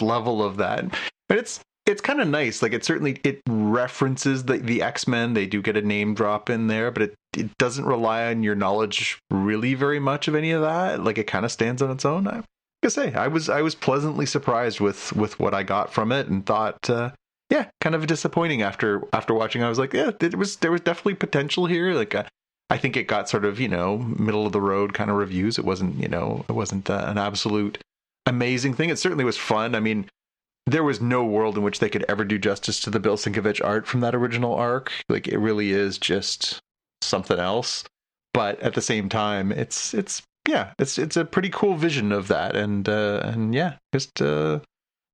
level of that. But it's kind of nice. Like it references the X-Men. They do get a name drop in there, but it doesn't rely on your knowledge really very much of any of that. Like it kind of stands on its own. I gotta say, I was pleasantly surprised with what I got from it, and thought, kind of disappointing after watching. I was like, yeah, there was definitely potential here. Like I think it got sort of middle of the road kind of reviews. It wasn't an absolute amazing thing. It certainly was fun. I mean, there was no world in which they could ever do justice to the Bill Sienkiewicz art from that original arc. Like it really is just something else. But at the same time, it's a pretty cool vision of that, and just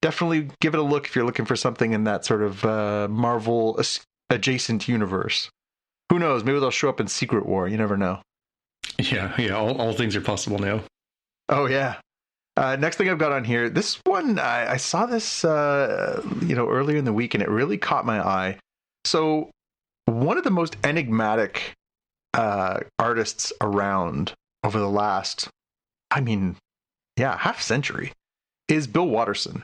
definitely give it a look if you're looking for something in that sort of Marvel adjacent universe. Who knows? Maybe they'll show up in Secret War. You never know. Yeah. All things are possible now. Oh yeah. Next thing I've got on here, this one, I saw this, earlier in the week, and it really caught my eye. So one of the most enigmatic artists around over the last, half century is Bill Watterson.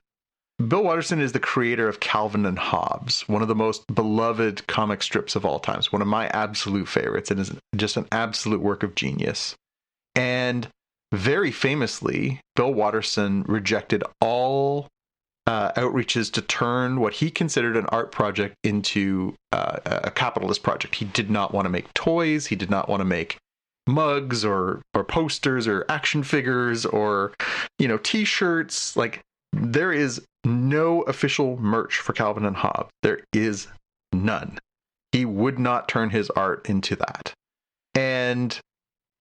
Bill Watterson is the creator of Calvin and Hobbes, one of the most beloved comic strips of all times, one of my absolute favorites, and is just an absolute work of genius. And very famously, Bill Watterson rejected all outreaches to turn what he considered an art project into a capitalist project. He did not want to make toys. He did not want to make mugs or posters or action figures or t-shirts. Like, there is no official merch for Calvin and Hobbes. There is none. He would not turn his art into that. And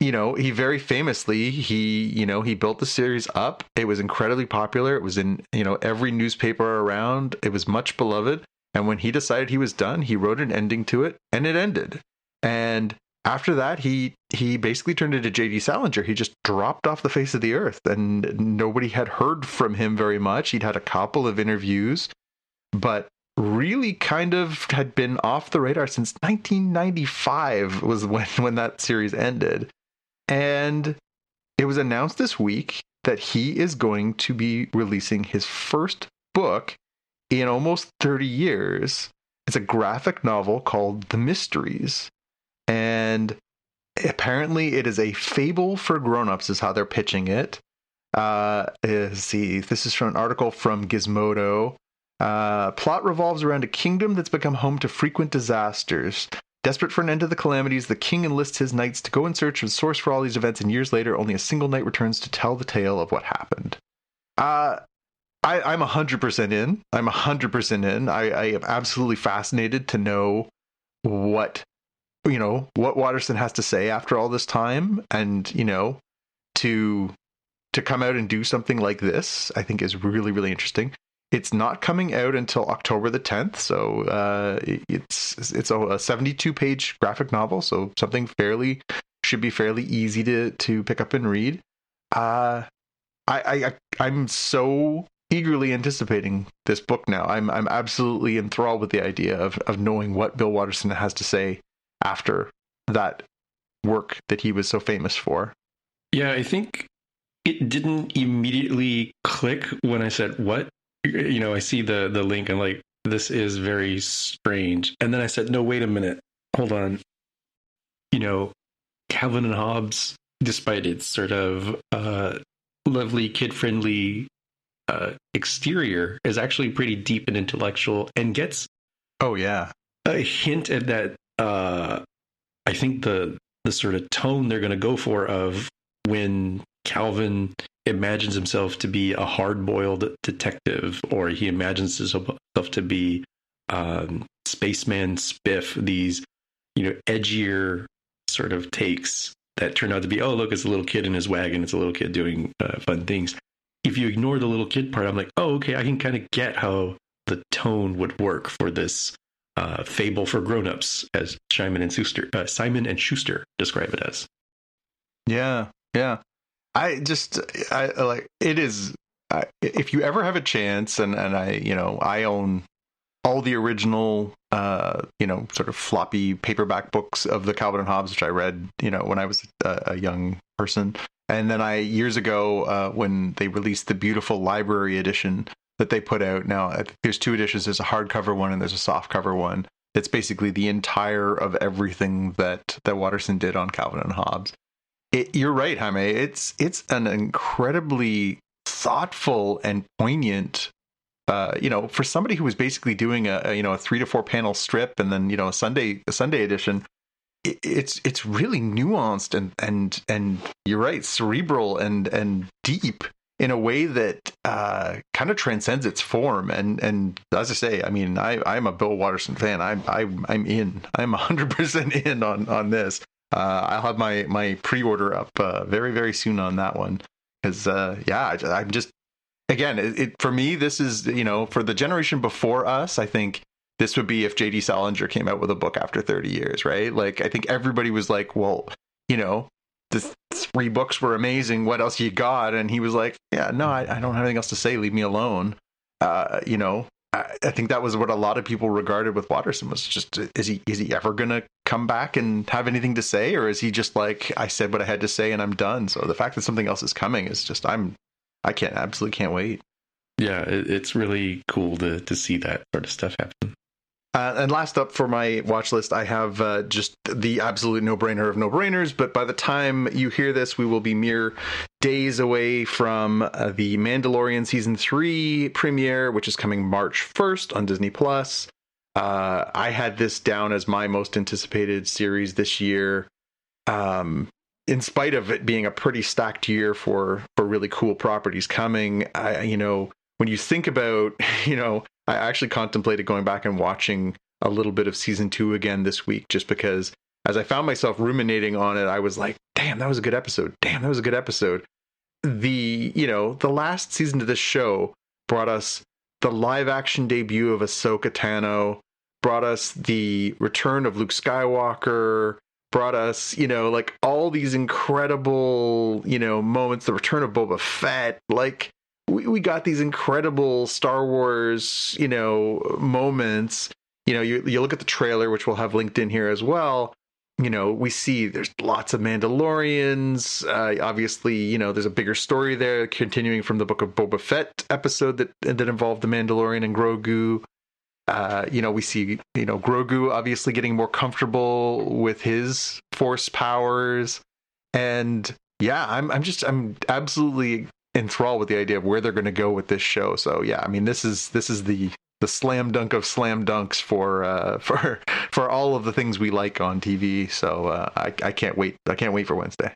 he very famously, he built the series up. It was incredibly popular. It was in, every newspaper around. It was much beloved. And when he decided he was done, he wrote an ending to it, and it ended. And after that, he basically turned into J.D. Salinger. He just dropped off the face of the earth, and nobody had heard from him very much. He'd had a couple of interviews, but really kind of had been off the radar since 1995 was when that series ended. And it was announced this week that he is going to be releasing his first book in almost 30 years. It's a graphic novel called The Mysteries. And apparently it is a fable for grown-ups is how they're pitching it. This is from an article from Gizmodo. Plot revolves around a kingdom that's become home to frequent disasters. Desperate for an end to the calamities, the king enlists his knights to go in search of the source for all these events, and years later, only a single knight returns to tell the tale of what happened. I'm 100% in. I'm 100% in. I am absolutely fascinated to know what Watterson has to say after all this time, and, to come out and do something like this, I think is really, really interesting. It's not coming out until October the 10th, so it's a 72-page graphic novel, so something should be fairly easy to pick up and read. I'm so eagerly anticipating this book now. I'm absolutely enthralled with the idea of knowing what Bill Watterson has to say after that work that he was so famous for. Yeah, I think it didn't immediately click when I said, what? I see the link and like, this is very strange. And then I said, no, wait a minute. Hold on. Calvin and Hobbes, despite its sort of lovely, kid-friendly exterior, is actually pretty deep and intellectual and gets a hint at that. I think the sort of tone they're going to go for of when Calvin imagines himself to be a hard-boiled detective, or he imagines himself to be spaceman Spiff, these edgier sort of takes that turn out to be, oh, look, it's a little kid in his wagon, it's a little kid doing fun things. If you ignore the little kid part, I'm like, oh, okay, I can kind of get how the tone would work for this fable for grown-ups, as Simon and Schuster describe it as. Yeah. I like it is. If you ever have a chance, and I own all the original, sort of floppy paperback books of the Calvin and Hobbes, which I read, when I was a young person. And then years ago, when they released the beautiful library edition that they put out. Now, I think there's two editions. There's a hardcover one and there's a softcover one. It's basically the entire of everything that Watterson did on Calvin and Hobbes. You're right, Jaime. It's an incredibly thoughtful and poignant, for somebody who was basically doing a 3 to 4 panel strip and then a Sunday edition. It's really nuanced and you're right, cerebral and deep in a way that kind of transcends its form. And as I say, I mean, I'm a Bill Watterson fan. I'm in. I'm 100% in on this. I'll have my pre-order up very, very soon on that one because I'm just, again, it for me, this is, for the generation before us, I think this would be if J.D. Salinger came out with a book after 30 years, right? Like, I think everybody was like, well, the 3 books were amazing. What else you got? And he was like, yeah, no, I don't have anything else to say. Leave me alone. I think that was what a lot of people regarded with Watterson was just, is he ever going to come back and have anything to say? Or is he just like, I said what I had to say and I'm done. So the fact that something else is coming is just, I absolutely can't wait. Yeah, it's really cool to see that sort of stuff happen. And last up for my watch list, I have just the absolute no-brainer of no-brainers. But by the time you hear this, we will be mere days away from the Mandalorian Season 3 premiere, which is coming March 1st on Disney+. I had this down as my most anticipated series this year, in spite of it being a pretty stacked year for really cool properties coming. When you think about, I actually contemplated going back and watching a little bit of season 2 again this week, just because as I found myself ruminating on it, I was like, damn, that was a good episode. Damn, that was a good episode. The last season of this show brought us the live action debut of Ahsoka Tano, brought us the return of Luke Skywalker, brought us, all these incredible, moments, the return of Boba Fett, like, we got these incredible Star Wars, moments. You look at the trailer, which we'll have linked in here as well. We see there's lots of Mandalorians. Obviously, there's a bigger story there, continuing from the Book of Boba Fett episode that involved the Mandalorian and Grogu. We see, Grogu obviously getting more comfortable with his Force powers. And yeah, I'm absolutely enthralled with the idea of where they're going to go with this show. So yeah, I mean, this is the slam dunk of slam dunks for all of the things we like on TV. So I can't wait. I can't wait for Wednesday.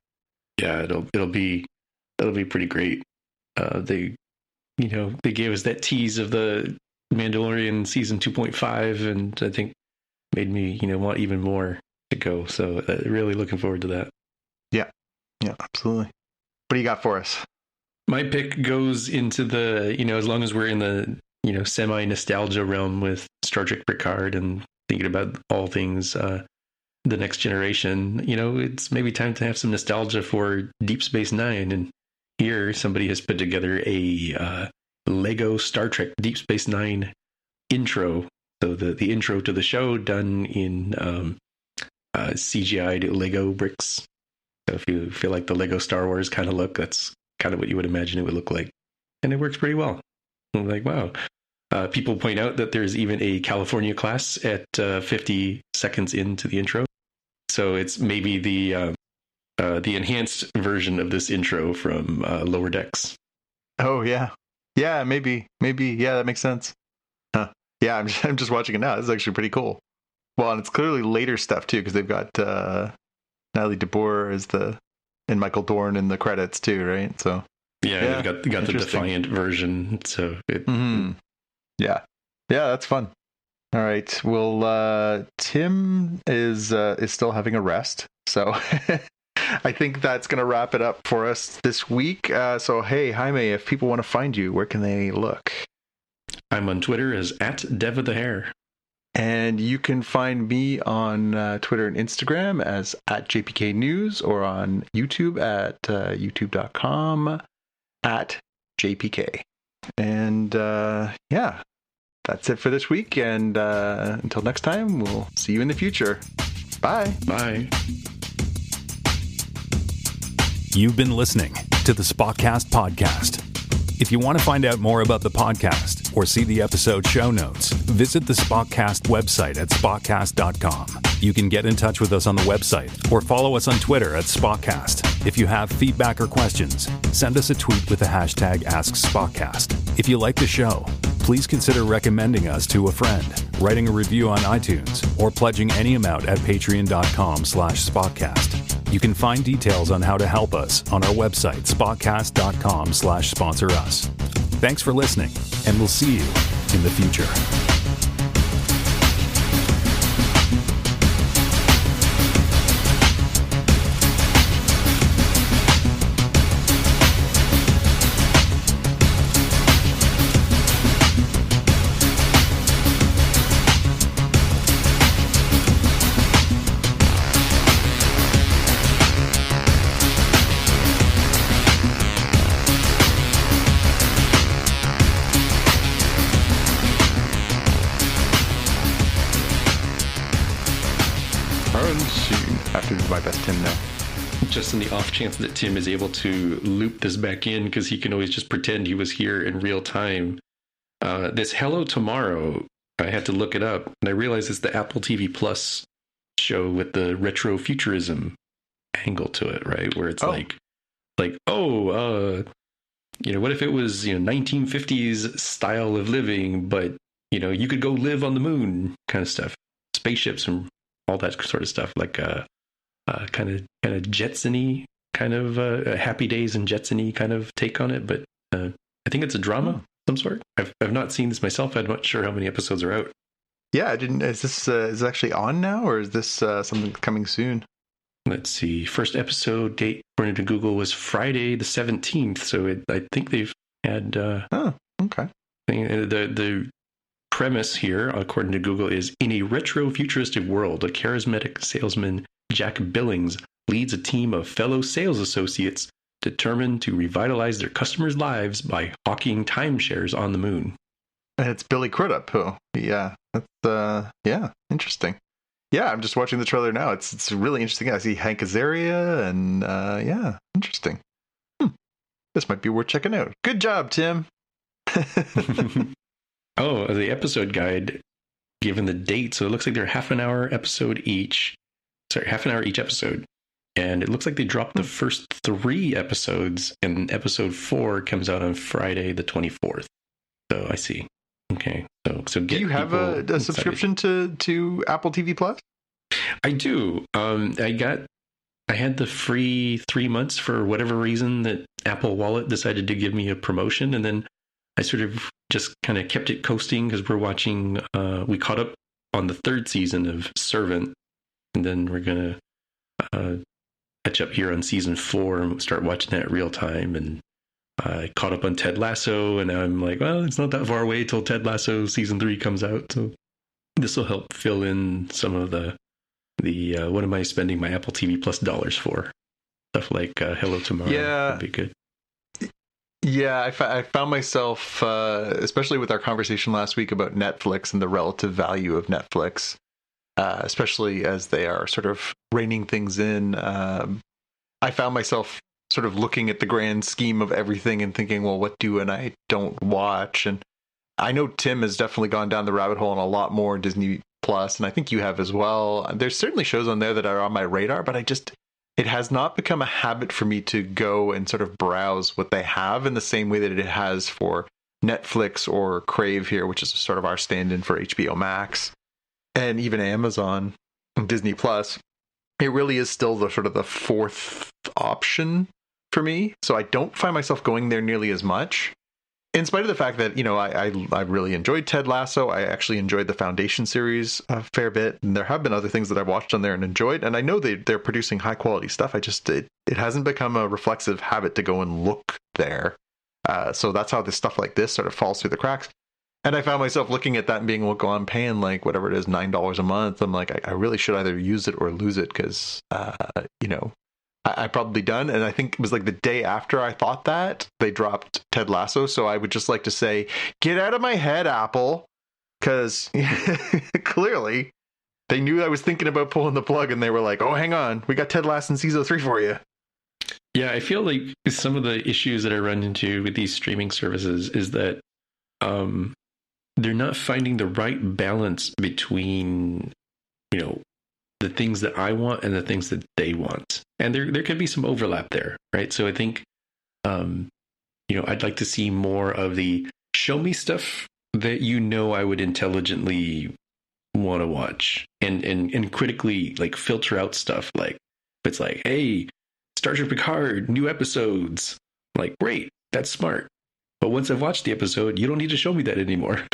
Yeah, it'll be pretty great. They gave us that tease of the Mandalorian season 2.5, and I think made me want even more to go. So really looking forward to that. Yeah, absolutely. What do you got for us? My pick goes into the, as long as we're in the, semi-nostalgia realm with Star Trek Picard and thinking about all things the next generation, it's maybe time to have some nostalgia for Deep Space Nine. And here somebody has put together a Lego Star Trek Deep Space Nine intro. So the intro to the show done in CGI'd Lego bricks. So if you feel like the Lego Star Wars kind of look, that's kind of what you would imagine it would look like. And it works pretty well. I'm like, wow. People point out that there's even a California class at 50 seconds into the intro. So it's maybe the enhanced version of this intro from Lower Decks. Oh, yeah. Yeah, maybe. Yeah, that makes sense. Huh. Yeah, I'm just watching it now. This is actually pretty cool. Well, and it's clearly later stuff, too, because they've got Natalie DeBoer and Michael Dorn in the credits, too, right? So yeah, they've got the Defiant version. So Yeah, that's fun. All right. Well, Tim is still having a rest, so I think that's going to wrap it up for us this week. So, hey, Jaime, if people want to find you, where can they look? I'm on Twitter as @DevOfTheHair. And you can find me on Twitter and Instagram as @JPK News, or on YouTube at youtube.com/JPK. And yeah, that's it for this week. And until next time, we'll see you in the future. Bye. Bye. You've been listening to the Spotcast podcast. If you want to find out more about the podcast or see the episode show notes, visit the Spotcast website at spotcast.com. You can get in touch with us on the website or follow us on Twitter at Spotcast. If you have feedback or questions, send us a tweet with the hashtag AskSpotcast. If you like the show, please consider recommending us to a friend, writing a review on iTunes, or pledging any amount at patreon.com/Spotcast. You can find details on how to help us on our website, spotcast.com/sponsor us. Thanks for listening, and we'll see you in the future. My best Tim now. Just in the off chance that Tim is able to loop this back in, because he can always just pretend he was here in real time. This Hello Tomorrow, I had to look it up, and I realized it's the Apple TV Plus show with the retro futurism angle to it, right? Where it's what if it was 1950s style of living, but you could go live on the moon, kind of stuff, spaceships and all that sort of stuff, like kind of Jetson-y, kind of Happy Days and Jetson-y kind of take on it, but I think it's a drama of some sort. I've not seen this myself. I'm not sure how many episodes are out. Yeah, I didn't. Is this is it actually on now, or is this something coming soon? Let's see. First episode date according to Google was Friday the 17th. So I think they've had. Okay. The premise here, according to Google, is in a retro futuristic world, a charismatic salesman, Jack Billings, leads a team of fellow sales associates determined to revitalize their customers' lives by hawking timeshares on the moon. And it's Billy Crudup. Oh, yeah. That's interesting. Yeah, I'm just watching the trailer now. It's really interesting. I see Hank Azaria, and interesting. This might be worth checking out. Good job, Tim. Oh, the episode guide, given the date, so it looks like they're half an hour each episode. And it looks like they dropped the first 3 episodes, and episode 4 comes out on Friday the 24th. So I see. Okay. So do you have a subscription to Apple TV Plus? I do. I had the free 3 months for whatever reason that Apple Wallet decided to give me a promotion, and then I sort of just kind of kept it coasting because we're watching. We caught up on the 3rd season of Servant, and then we're gonna catch up here on season 4 and start watching that real time. And I caught up on Ted Lasso, and I'm like, well, it's not that far away till Ted Lasso season 3 comes out, so this will help fill in some of the what am I spending my Apple TV Plus dollars for? Stuff like Hello Tomorrow would be good. Yeah, I found myself, especially with our conversation last week about Netflix and the relative value of Netflix, especially as they are sort of reining things in. I found myself sort of looking at the grand scheme of everything and thinking, well, what do and I don't watch? And I know Tim has definitely gone down the rabbit hole on a lot more Disney Plus, and I think you have as well. There's certainly shows on there that are on my radar, but it has not become a habit for me to go and sort of browse what they have in the same way that it has for Netflix or Crave here, which is sort of our stand-in for HBO Max and even Amazon and Disney Plus. It really is still the sort of the fourth option for me. So I don't find myself going there nearly as much. In spite of the fact that, I really enjoyed Ted Lasso. I actually enjoyed the Foundation series a fair bit. And there have been other things that I've watched on there and enjoyed. And I know they're producing high quality stuff. It hasn't become a reflexive habit to go and look there. So that's how this stuff like this sort of falls through the cracks. And I found myself looking at that and being, well, I'm paying like whatever it is, $9 a month. I'm like, I really should either use it or lose it because, I probably done. And I think it was like the day after I thought that they dropped Ted Lasso. So I would just like to say, get out of my head, Apple. Because clearly they knew I was thinking about pulling the plug and they were like, oh, hang on. We got Ted Lasso and Season 3 for you. Yeah, I feel like some of the issues that I run into with these streaming services is that they're not finding the right balance between, the things that I want and the things that they want. And there could be some overlap there, right? So I think, I'd like to see more of the show me stuff that I would intelligently want to watch and critically like filter out stuff. Like if it's like, hey, Star Trek Picard, new episodes, like, great, that's smart. But once I've watched the episode, you don't need to show me that anymore,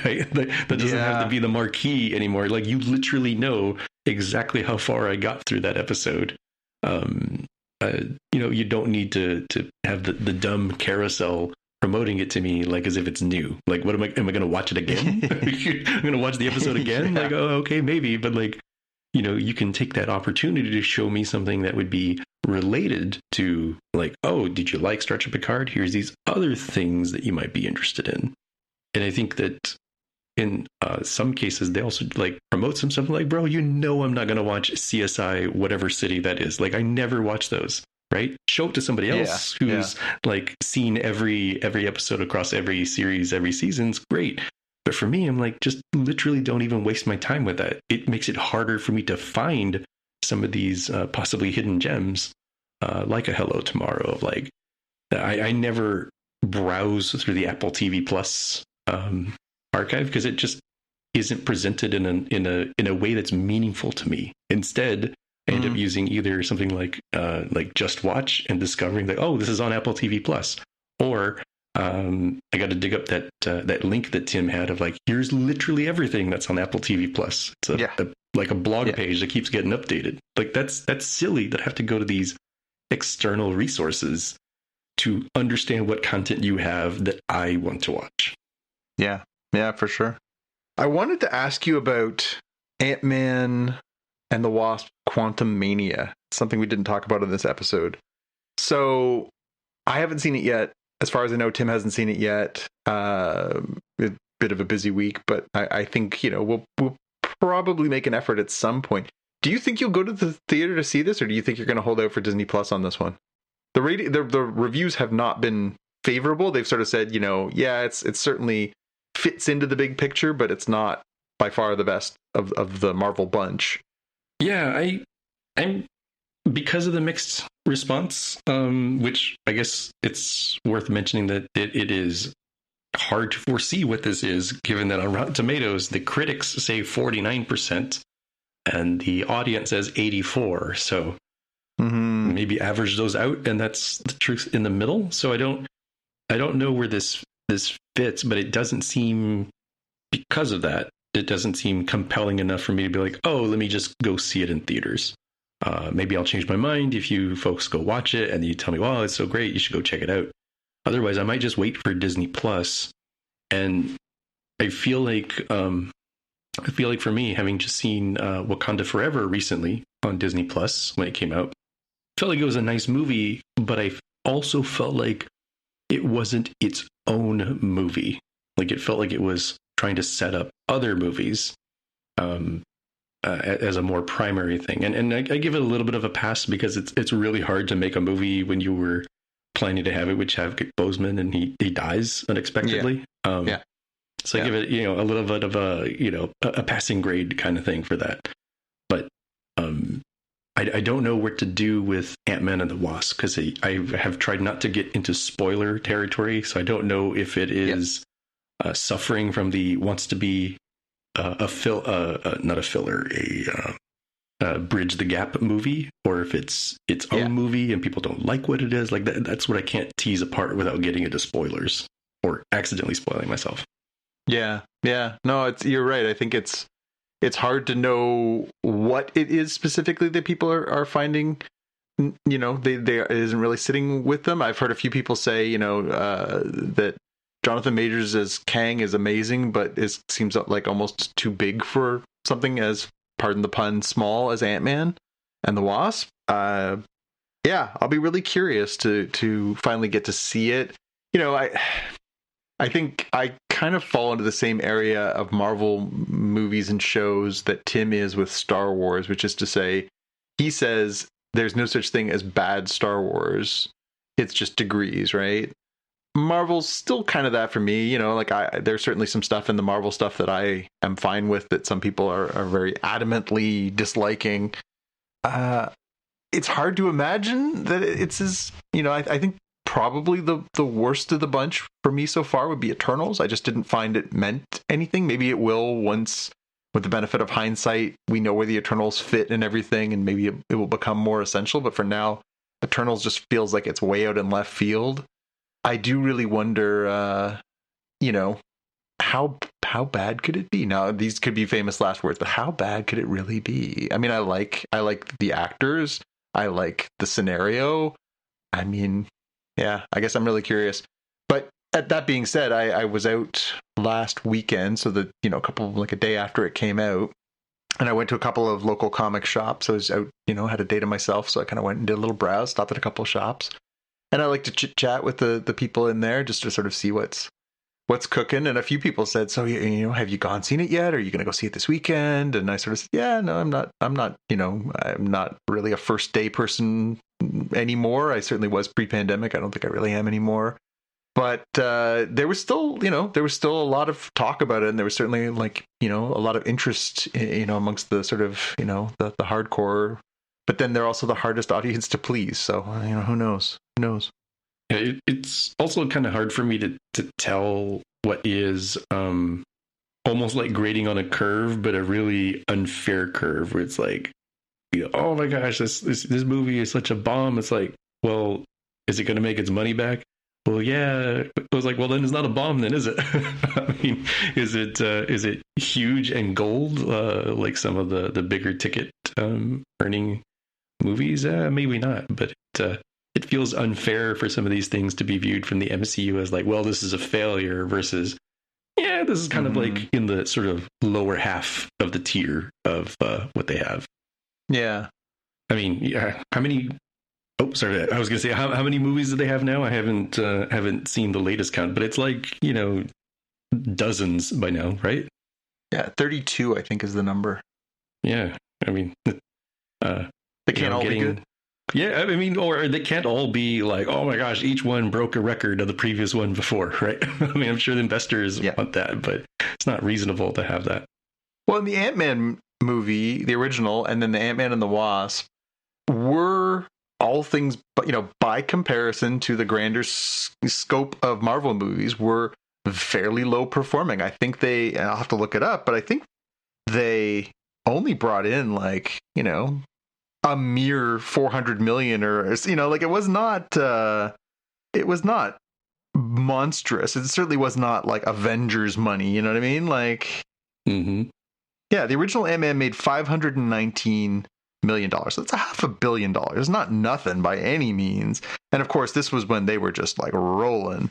right? That doesn't have to be the marquee anymore. Like you literally know exactly how far I got through that episode. You don't need to have the dumb carousel promoting it to me like as if it's new. Like, what am I going to watch it again? I'm going to watch the episode again? Like, oh, okay, maybe. But like, you can take that opportunity to show me something that would be related to like, oh, did you like Star Trek Picard? Here's these other things that you might be interested in. And I think that in some cases, they also like promote some stuff like, bro, I'm not going to watch CSI, whatever city that is. Like, I never watch those, right? Show it to somebody else who's like seen every episode across every series, every season's great. But for me, I'm like, just literally don't even waste my time with that. It makes it harder for me to find some of these possibly hidden gems, like a Hello Tomorrow. Of like, I never browse through the Apple TV Plus archive because it just isn't presented in a way that's meaningful to me. Instead, I end up using either something like Just Watch and discovering that, oh, this is on Apple TV Plus, or I got to dig up that link that Tim had of like, here's literally everything that's on Apple TV Plus. It's a blog page that keeps getting updated. Like that's silly that I have to go to these external resources to understand what content you have that I want to watch. Yeah, for sure. I wanted to ask you about Ant-Man and the Wasp: Quantum Mania. Something we didn't talk about in this episode. So I haven't seen it yet. As far as I know, Tim hasn't seen it yet. A bit of a busy week, but I think, we'll probably make an effort at some point. Do you think you'll go to the theater to see this, or do you think you're going to hold out for Disney Plus on this one? The reviews have not been favorable. They've sort of said, it certainly fits into the big picture, but it's not by far the best of the Marvel bunch. Yeah, I'm because of the mixed response, which I guess it's worth mentioning that it is hard to foresee what this is, given that on Rotten Tomatoes, the critics say 49% and the audience says 84%. So maybe average those out, and that's the truth in the middle. So I don't know where this fits, but it doesn't seem, because of that, it doesn't seem compelling enough for me to be like, oh, let me just go see it in theaters. Maybe I'll change my mind if you folks go watch it and you tell me, well, it's so great, you should go check it out. Otherwise, I might just wait for Disney Plus. And I feel like for me, having just seen Wakanda Forever recently on Disney Plus when it came out, felt like it was a nice movie, but I also felt like it wasn't its own movie. Like it felt like it was trying to set up other movies as a more primary thing. And I give it a little bit of a pass because it's really hard to make a movie when you were planning to have it, which have Boseman and he dies unexpectedly. So I give it, a little bit of a passing grade kind of thing for that. But I don't know what to do with Ant-Man and the Wasp because I have tried not to get into spoiler territory. So I don't know if it is suffering from the wants to be not a filler, a bridge the gap movie, or if it's its own movie and people don't like what it is. Like that's what I can't tease apart without getting into spoilers or accidentally spoiling myself. Yeah. No, you're right. I think it's hard to know what it is specifically that people are finding. They it isn't really sitting with them. I've heard a few people say, that Jonathan Majors as Kang is amazing, but it seems like almost too big for something as, pardon the pun, small as Ant-Man and the Wasp. I'll be really curious to finally get to see it. I think I kind of fall into the same area of Marvel movies and shows that Tim is with Star Wars, which is to say, he says there's no such thing as bad Star Wars. It's just degrees, right? Marvel's still kind of that for me, there's certainly some stuff in the Marvel stuff that I am fine with that some people are very adamantly disliking. It's hard to imagine that it's as, I think probably the worst of the bunch for me so far would be Eternals. I just didn't find it meant anything. Maybe it will once, with the benefit of hindsight, we know where the Eternals fit and everything, and maybe it will become more essential. But for now, Eternals just feels like it's way out in left field. I do really wonder, how bad could it be? Now, these could be famous last words, but how bad could it really be? I mean, I like the actors. I like the scenario. I mean, I guess I'm really curious. But that being said, I was out last weekend, so that, a day after it came out, and I went to a couple of local comic shops. I was out, had a day to myself, so I kind of went and did a little browse, stopped at a couple of shops. And I like to chit chat with the people in there just to sort of see what's cooking. And a few people said, so, have you gone seen it yet? Are you going to go see it this weekend? And I sort of said, yeah, no, I'm not, I'm not really a first day person anymore. I certainly was pre-pandemic. I don't think I really am anymore. But there was still a lot of talk about it. And there was certainly a lot of interest, amongst the sort of, the hardcore. But then they're also the hardest audience to please. So, who knows? It's also kind of hard for me to tell what is almost like grading on a curve, but a really unfair curve where it's like, oh my gosh, this movie is such a bomb. It's like, well, is it going to make its money back? Well, yeah. It was like, well, then it's not a bomb, then, is it? I mean, is it huge and gold like some of the bigger ticket earning movies? Maybe not, but it feels unfair for some of these things to be viewed from the MCU as like, well, this is a failure versus, this is kind of like in the sort of lower half of the tier of what they have. Yeah. I mean, how many? Oh, sorry. I was going to say, how many movies do they have now? I haven't seen the latest count, but it's like, dozens by now, right? Yeah, 32, I think, is the number. Yeah. I mean, they can't all be good. Yeah, I mean, or they can't all be like, oh my gosh, each one broke a record of the previous one before, right? I mean, I'm sure the investors want that, but it's not reasonable to have that. Well, in the Ant-Man movie, the original, and then the Ant-Man and the Wasp were all things, by comparison to the grander scope of Marvel movies, were fairly low performing. I think and I'll have to look it up, but I think they only brought in a mere 400 million or, it was not monstrous. It certainly was not like Avengers money. You know what I mean? Yeah, the original Ant-Man made $519 million. So that's $500 million. It's not nothing by any means. And of course, this was when they were just like rolling.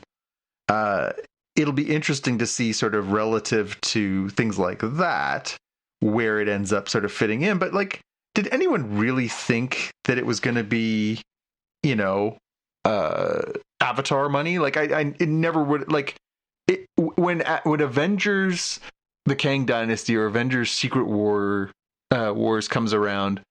It'll be interesting to see sort of relative to things like that, where it ends up sort of fitting in. But did anyone really think that it was going to be, Avatar money. Like it never would, like it when Avengers the Kang Dynasty or Avengers Secret Wars comes around.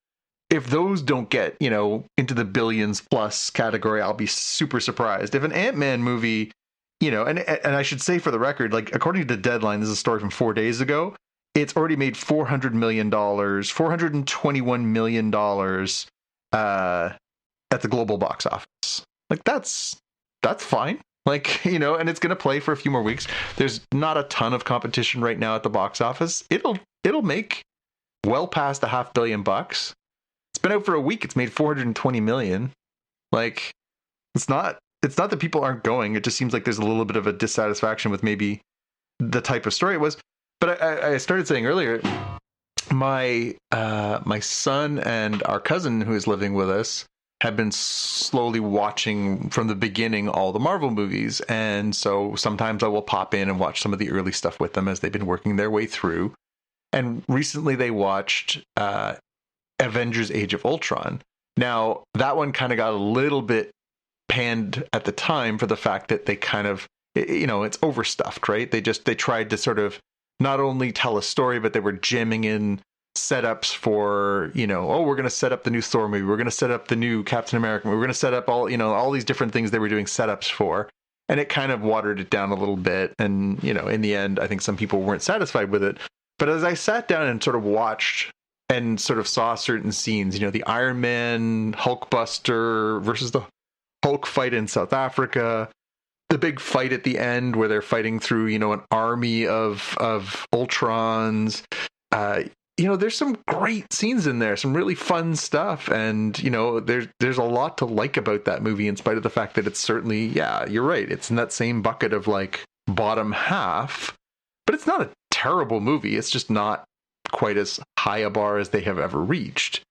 If those don't get, into the billions plus category, I'll be super surprised. If an Ant-Man movie, and I should say for the record, like according to Deadline, this is a story from 4 days ago, it's already made $400 million, $421 million at the global box office. Like that's fine. Like, and it's going to play for a few more weeks. There's not a ton of competition right now at the box office. It'll make well past $500 million. It's been out for a week. It's made 420 million. Like, it's not that people aren't going. It just seems like there's a little bit of a dissatisfaction with maybe the type of story it was. But I started saying earlier, my son and our cousin who is living with us have been slowly watching from the beginning all the Marvel movies. And so sometimes I will pop in and watch some of the early stuff with them as they've been working their way through. And recently they watched Avengers Age of Ultron. Now, that one kind of got a little bit panned at the time for the fact that they kind of, it's overstuffed, right? They tried to sort of not only tell a story, but they were jamming in setups for, we're going to set up the new Thor movie. We're going to set up the new Captain America. We're going to set up all these different things they were doing setups for. And it kind of watered it down a little bit. And, in the end, I think some people weren't satisfied with it. But as I sat down and sort of watched and sort of saw certain scenes, the Iron Man Hulkbuster versus the Hulk fight in South Africa, the big fight at the end where they're fighting through, an army of Ultrons. There's some great scenes in there, some really fun stuff. And, there's a lot to like about that movie in spite of the fact that it's certainly, yeah, you're right. It's in that same bucket of like bottom half, but it's not a terrible movie. It's just not quite as high a bar as they have ever reached.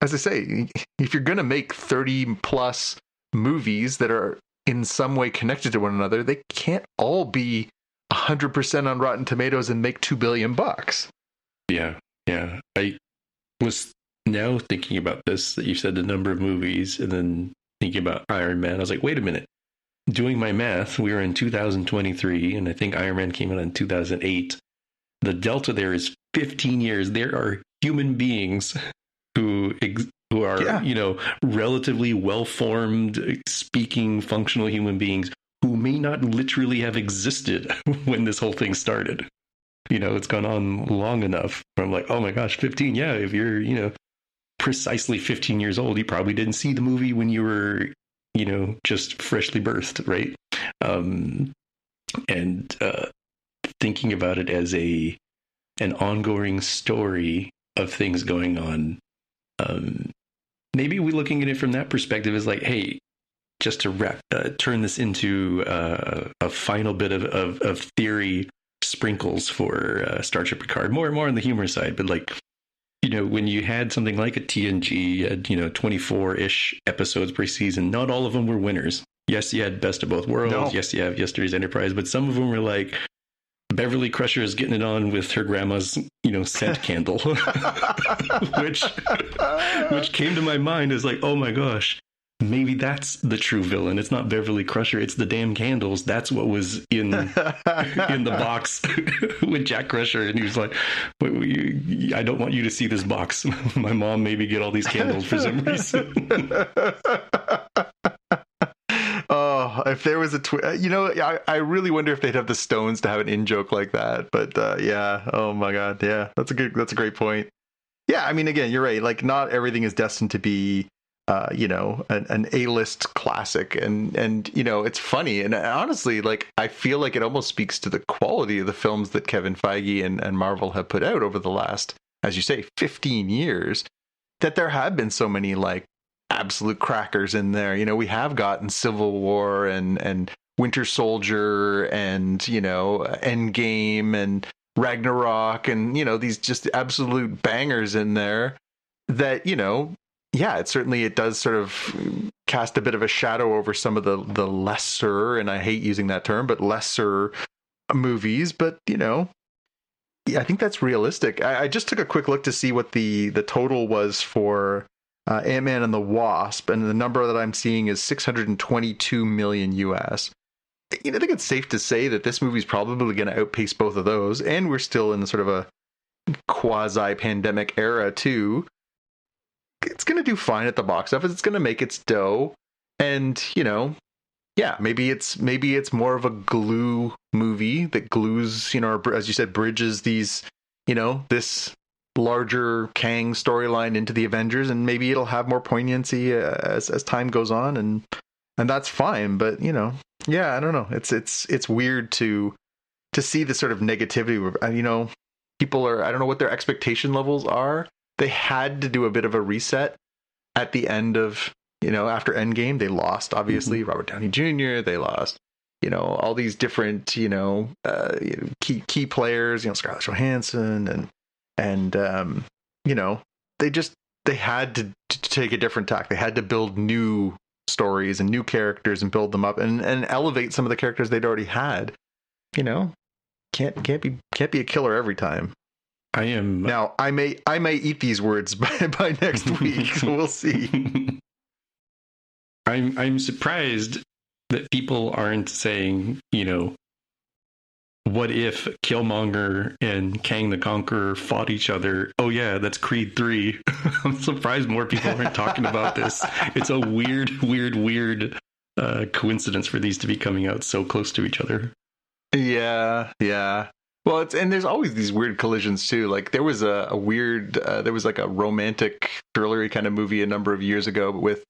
As I say, if you're going to make 30 plus movies that are in some way connected to one another, they can't all be 100% on Rotten Tomatoes and make $2 billion. Yeah. I was now thinking about this, that you said the number of movies, and then thinking about Iron Man. I was like, wait a minute. Doing my math, we were in 2023, and I think Iron Man came out in 2008. The delta there is 15 years. There are human beings who are, relatively well-formed, speaking, functional human beings who may not literally have existed when this whole thing started. It's gone on long enough. I'm like, oh my gosh, 15. Yeah, if you're, precisely 15 years old, you probably didn't see the movie when you were, just freshly birthed, right? And thinking about it as an ongoing story of things going on. Maybe we're looking at it from that perspective as like, hey, just to turn this into a final bit of theory sprinkles for Star Trek Picard, more and more on the humor side, but like, when you had something like a TNG, 24-ish episodes per season, not all of them were winners. Yes, you had Best of Both Worlds. No. Yes, you have Yesterday's Enterprise, but some of them were like Beverly Crusher is getting it on with her grandma's, scent candle, which came to my mind as like, oh my gosh, maybe that's the true villain. It's not Beverly Crusher. It's the damn candles. That's what was in the box with Jack Crusher. And he was like, I don't want you to see this box. My mom made me get all these candles for some reason. Oh, if there was a I really wonder if they'd have the stones to have an in-joke like that. But yeah, oh my God, yeah, that's a great point. Yeah, I mean, again, you're right. Like, not everything is destined to be, an A-list classic, and it's funny, and honestly, like, I feel like it almost speaks to the quality of the films that Kevin Feige and Marvel have put out over the last, as you say, 15 years, that there have been so many like absolute crackers in there. We have gotten Civil War and Winter Soldier and Endgame and Ragnarok and these just absolute bangers in there that yeah, it does sort of cast a bit of a shadow over some of the lesser, and I hate using that term, but lesser movies. But yeah, I think that's realistic. I just took a quick look to see what the total was for Ant-Man and the Wasp, and the number that I'm seeing is 622 million US. I think it's safe to say that this movie's probably going to outpace both of those, and we're still in sort of a quasi-pandemic era too. It's going to do fine at the box office. It's going to make its dough, and maybe it's more of a glue movie that glues, or as you said, bridges these, this larger Kang storyline into the Avengers, and maybe it'll have more poignancy as time goes on, and that's fine. But I don't know. It's weird to see the sort of negativity. People are, I don't know what their expectation levels are. They had to do a bit of a reset at the end of, after Endgame. They lost, obviously, Robert Downey Jr. They lost, all these different, key players, Scarlett Johansson and they had to take a different tack. They had to build new stories and new characters and build them up and elevate some of the characters they'd already had. Can't be a killer every time. I am now. I may eat these words by next week, so we'll see. I'm surprised that people aren't saying, what if Killmonger and Kang the Conqueror fought each other? Oh yeah, that's Creed 3. I'm surprised more people aren't talking about this. It's a weird coincidence for these to be coming out so close to each other. Yeah. Well, and there's always these weird collisions too. Like there was a weird, there was like a romantic thrillery kind of movie a number of years ago with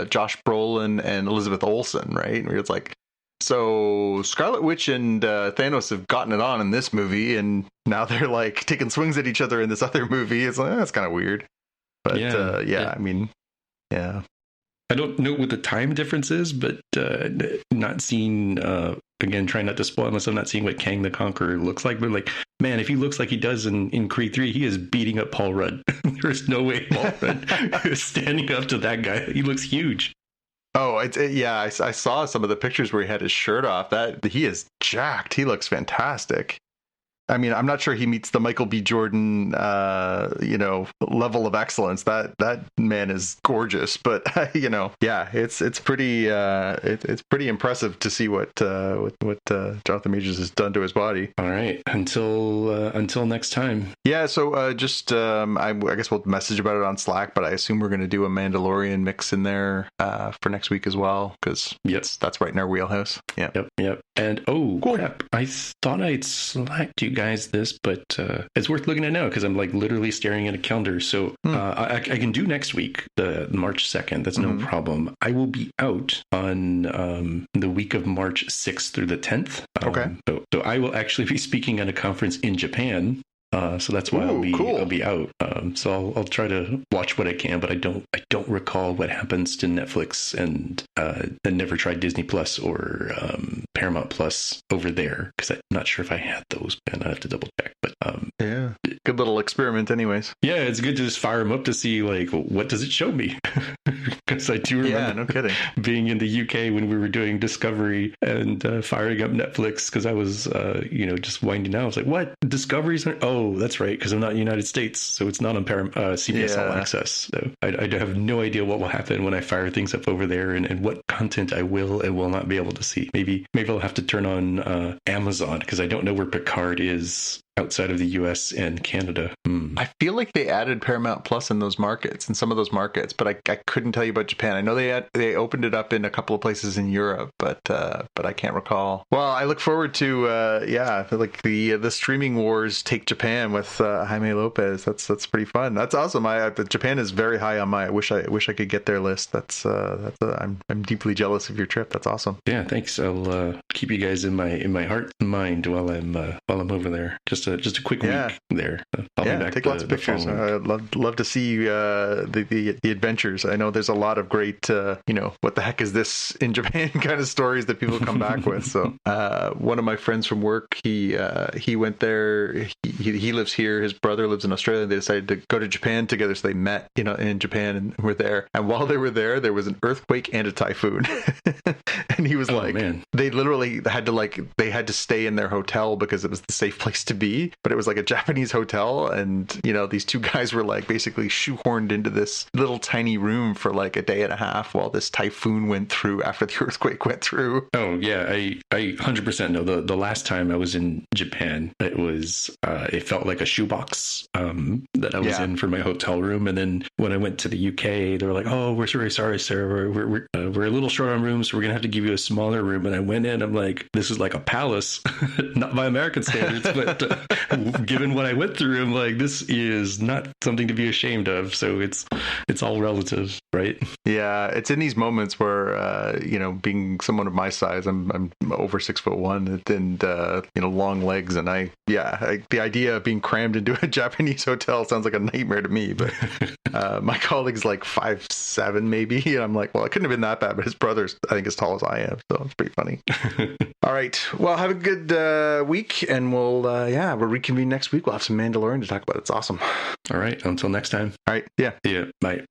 Josh Brolin and Elizabeth Olsen, right? Where it's like, so Scarlet Witch and Thanos have gotten it on in this movie, and now they're like taking swings at each other in this other movie. It's like, that's kind of weird. But I mean, yeah. I don't know what the time difference is, but not seeing, again, trying not to spoil unless I'm not seeing what Kang the Conqueror looks like. But like, man, if he looks like he does in Creed 3, he is beating up Paul Rudd. There's no way Paul Rudd is standing up to that guy. He looks huge. Oh, I saw some of the pictures where he had his shirt off. That he is jacked. He looks fantastic. I mean, I'm not sure he meets the Michael B. Jordan, level of excellence. That man is gorgeous, but it's pretty impressive to see what Jonathan Majors has done to his body. All right, until next time. Yeah, so I guess we'll message about it on Slack, but I assume we're going to do a Mandalorian mix in there for next week as well, because that's right in our wheelhouse. Yeah. Yep. And cool. Crap! I thought I'd Slacked you guys this, but it's worth looking at now because I'm like literally staring at a calendar. So I can do next week, the March 2nd. That's no problem. I will be out on the week of March 6th through the 10th. Okay. So I will actually be speaking at a conference in Japan. So that's why I'll be out. So I'll try to watch what I can, but I don't recall what happens to Netflix and never tried Disney Plus or Paramount Plus over there because I'm not sure if I had those, and I have to double check. But yeah, good little experiment, anyways. Yeah, it's good to just fire them up to see like what does it show me, because I do remember no kidding. being in the UK when we were doing Discovery and firing up Netflix because I was just winding down. I was like, what Discovery's on? Oh, that's right, because I'm not in the United States, so it's not on CBS All Access. So I have no idea what will happen when I fire things up over there and what content I will and will not be able to see. Maybe I'll have to turn on Amazon because I don't know where Picard is outside of the US and Canada. I feel like they added Paramount Plus in some of those markets, but I couldn't tell you about Japan. I know they opened it up in a couple of places in Europe, but I can't recall. Well, I look forward to I feel like the streaming wars take Japan with Jaime Lopez. That's pretty fun. That's awesome. Japan is very high on my I wish I could get their list. I'm deeply jealous of your trip. That's awesome. Yeah, thanks. I'll keep you guys in my heart and mind while I'm over there. Just a quick week there. I'll be back. Take lots of pictures. I'd love to see the adventures. I know there's a lot of great what the heck is this in Japan kind of stories that people come back with. So one of my friends from work, he went there. He lives here. His brother lives in Australia. They decided to go to Japan together, so they met in Japan and were there. And while they were there was an earthquake and a typhoon. And he was man. They literally had to stay in their hotel because it was the safe place to be. be, but it was like a Japanese hotel. And, you know, these two guys were like basically shoehorned into this little tiny room for like a day and a half while this typhoon went through after the earthquake went through. Oh yeah, I 100% know. The last time I was in Japan, it was it felt like a shoebox that I was in for my hotel room. And then when I went to the UK, they were like, "Oh, we're very sorry, sir. We're a little short on rooms, so we're gonna have to give you a smaller room." And I went in, I'm like, "This is like a palace, not by American standards, but given what I went through, I'm like, this is not something to be ashamed of." So it's all relative, right? Yeah, it's in these moments where you know, being someone of my size, I'm over 6'1" and you know, long legs, and the idea of being crammed into a Japanese hotel sounds like a nightmare to me. But my colleague's like 5'7" maybe, and I'm like, well, it couldn't have been that bad. But his brother's, I think, as tall as I am, so it's pretty funny. All right, well, have a good week, and we'll reconvene next week. We'll have some Mandalorian to talk about. It's awesome. All right, until next time. All right, yeah. Yeah, bye.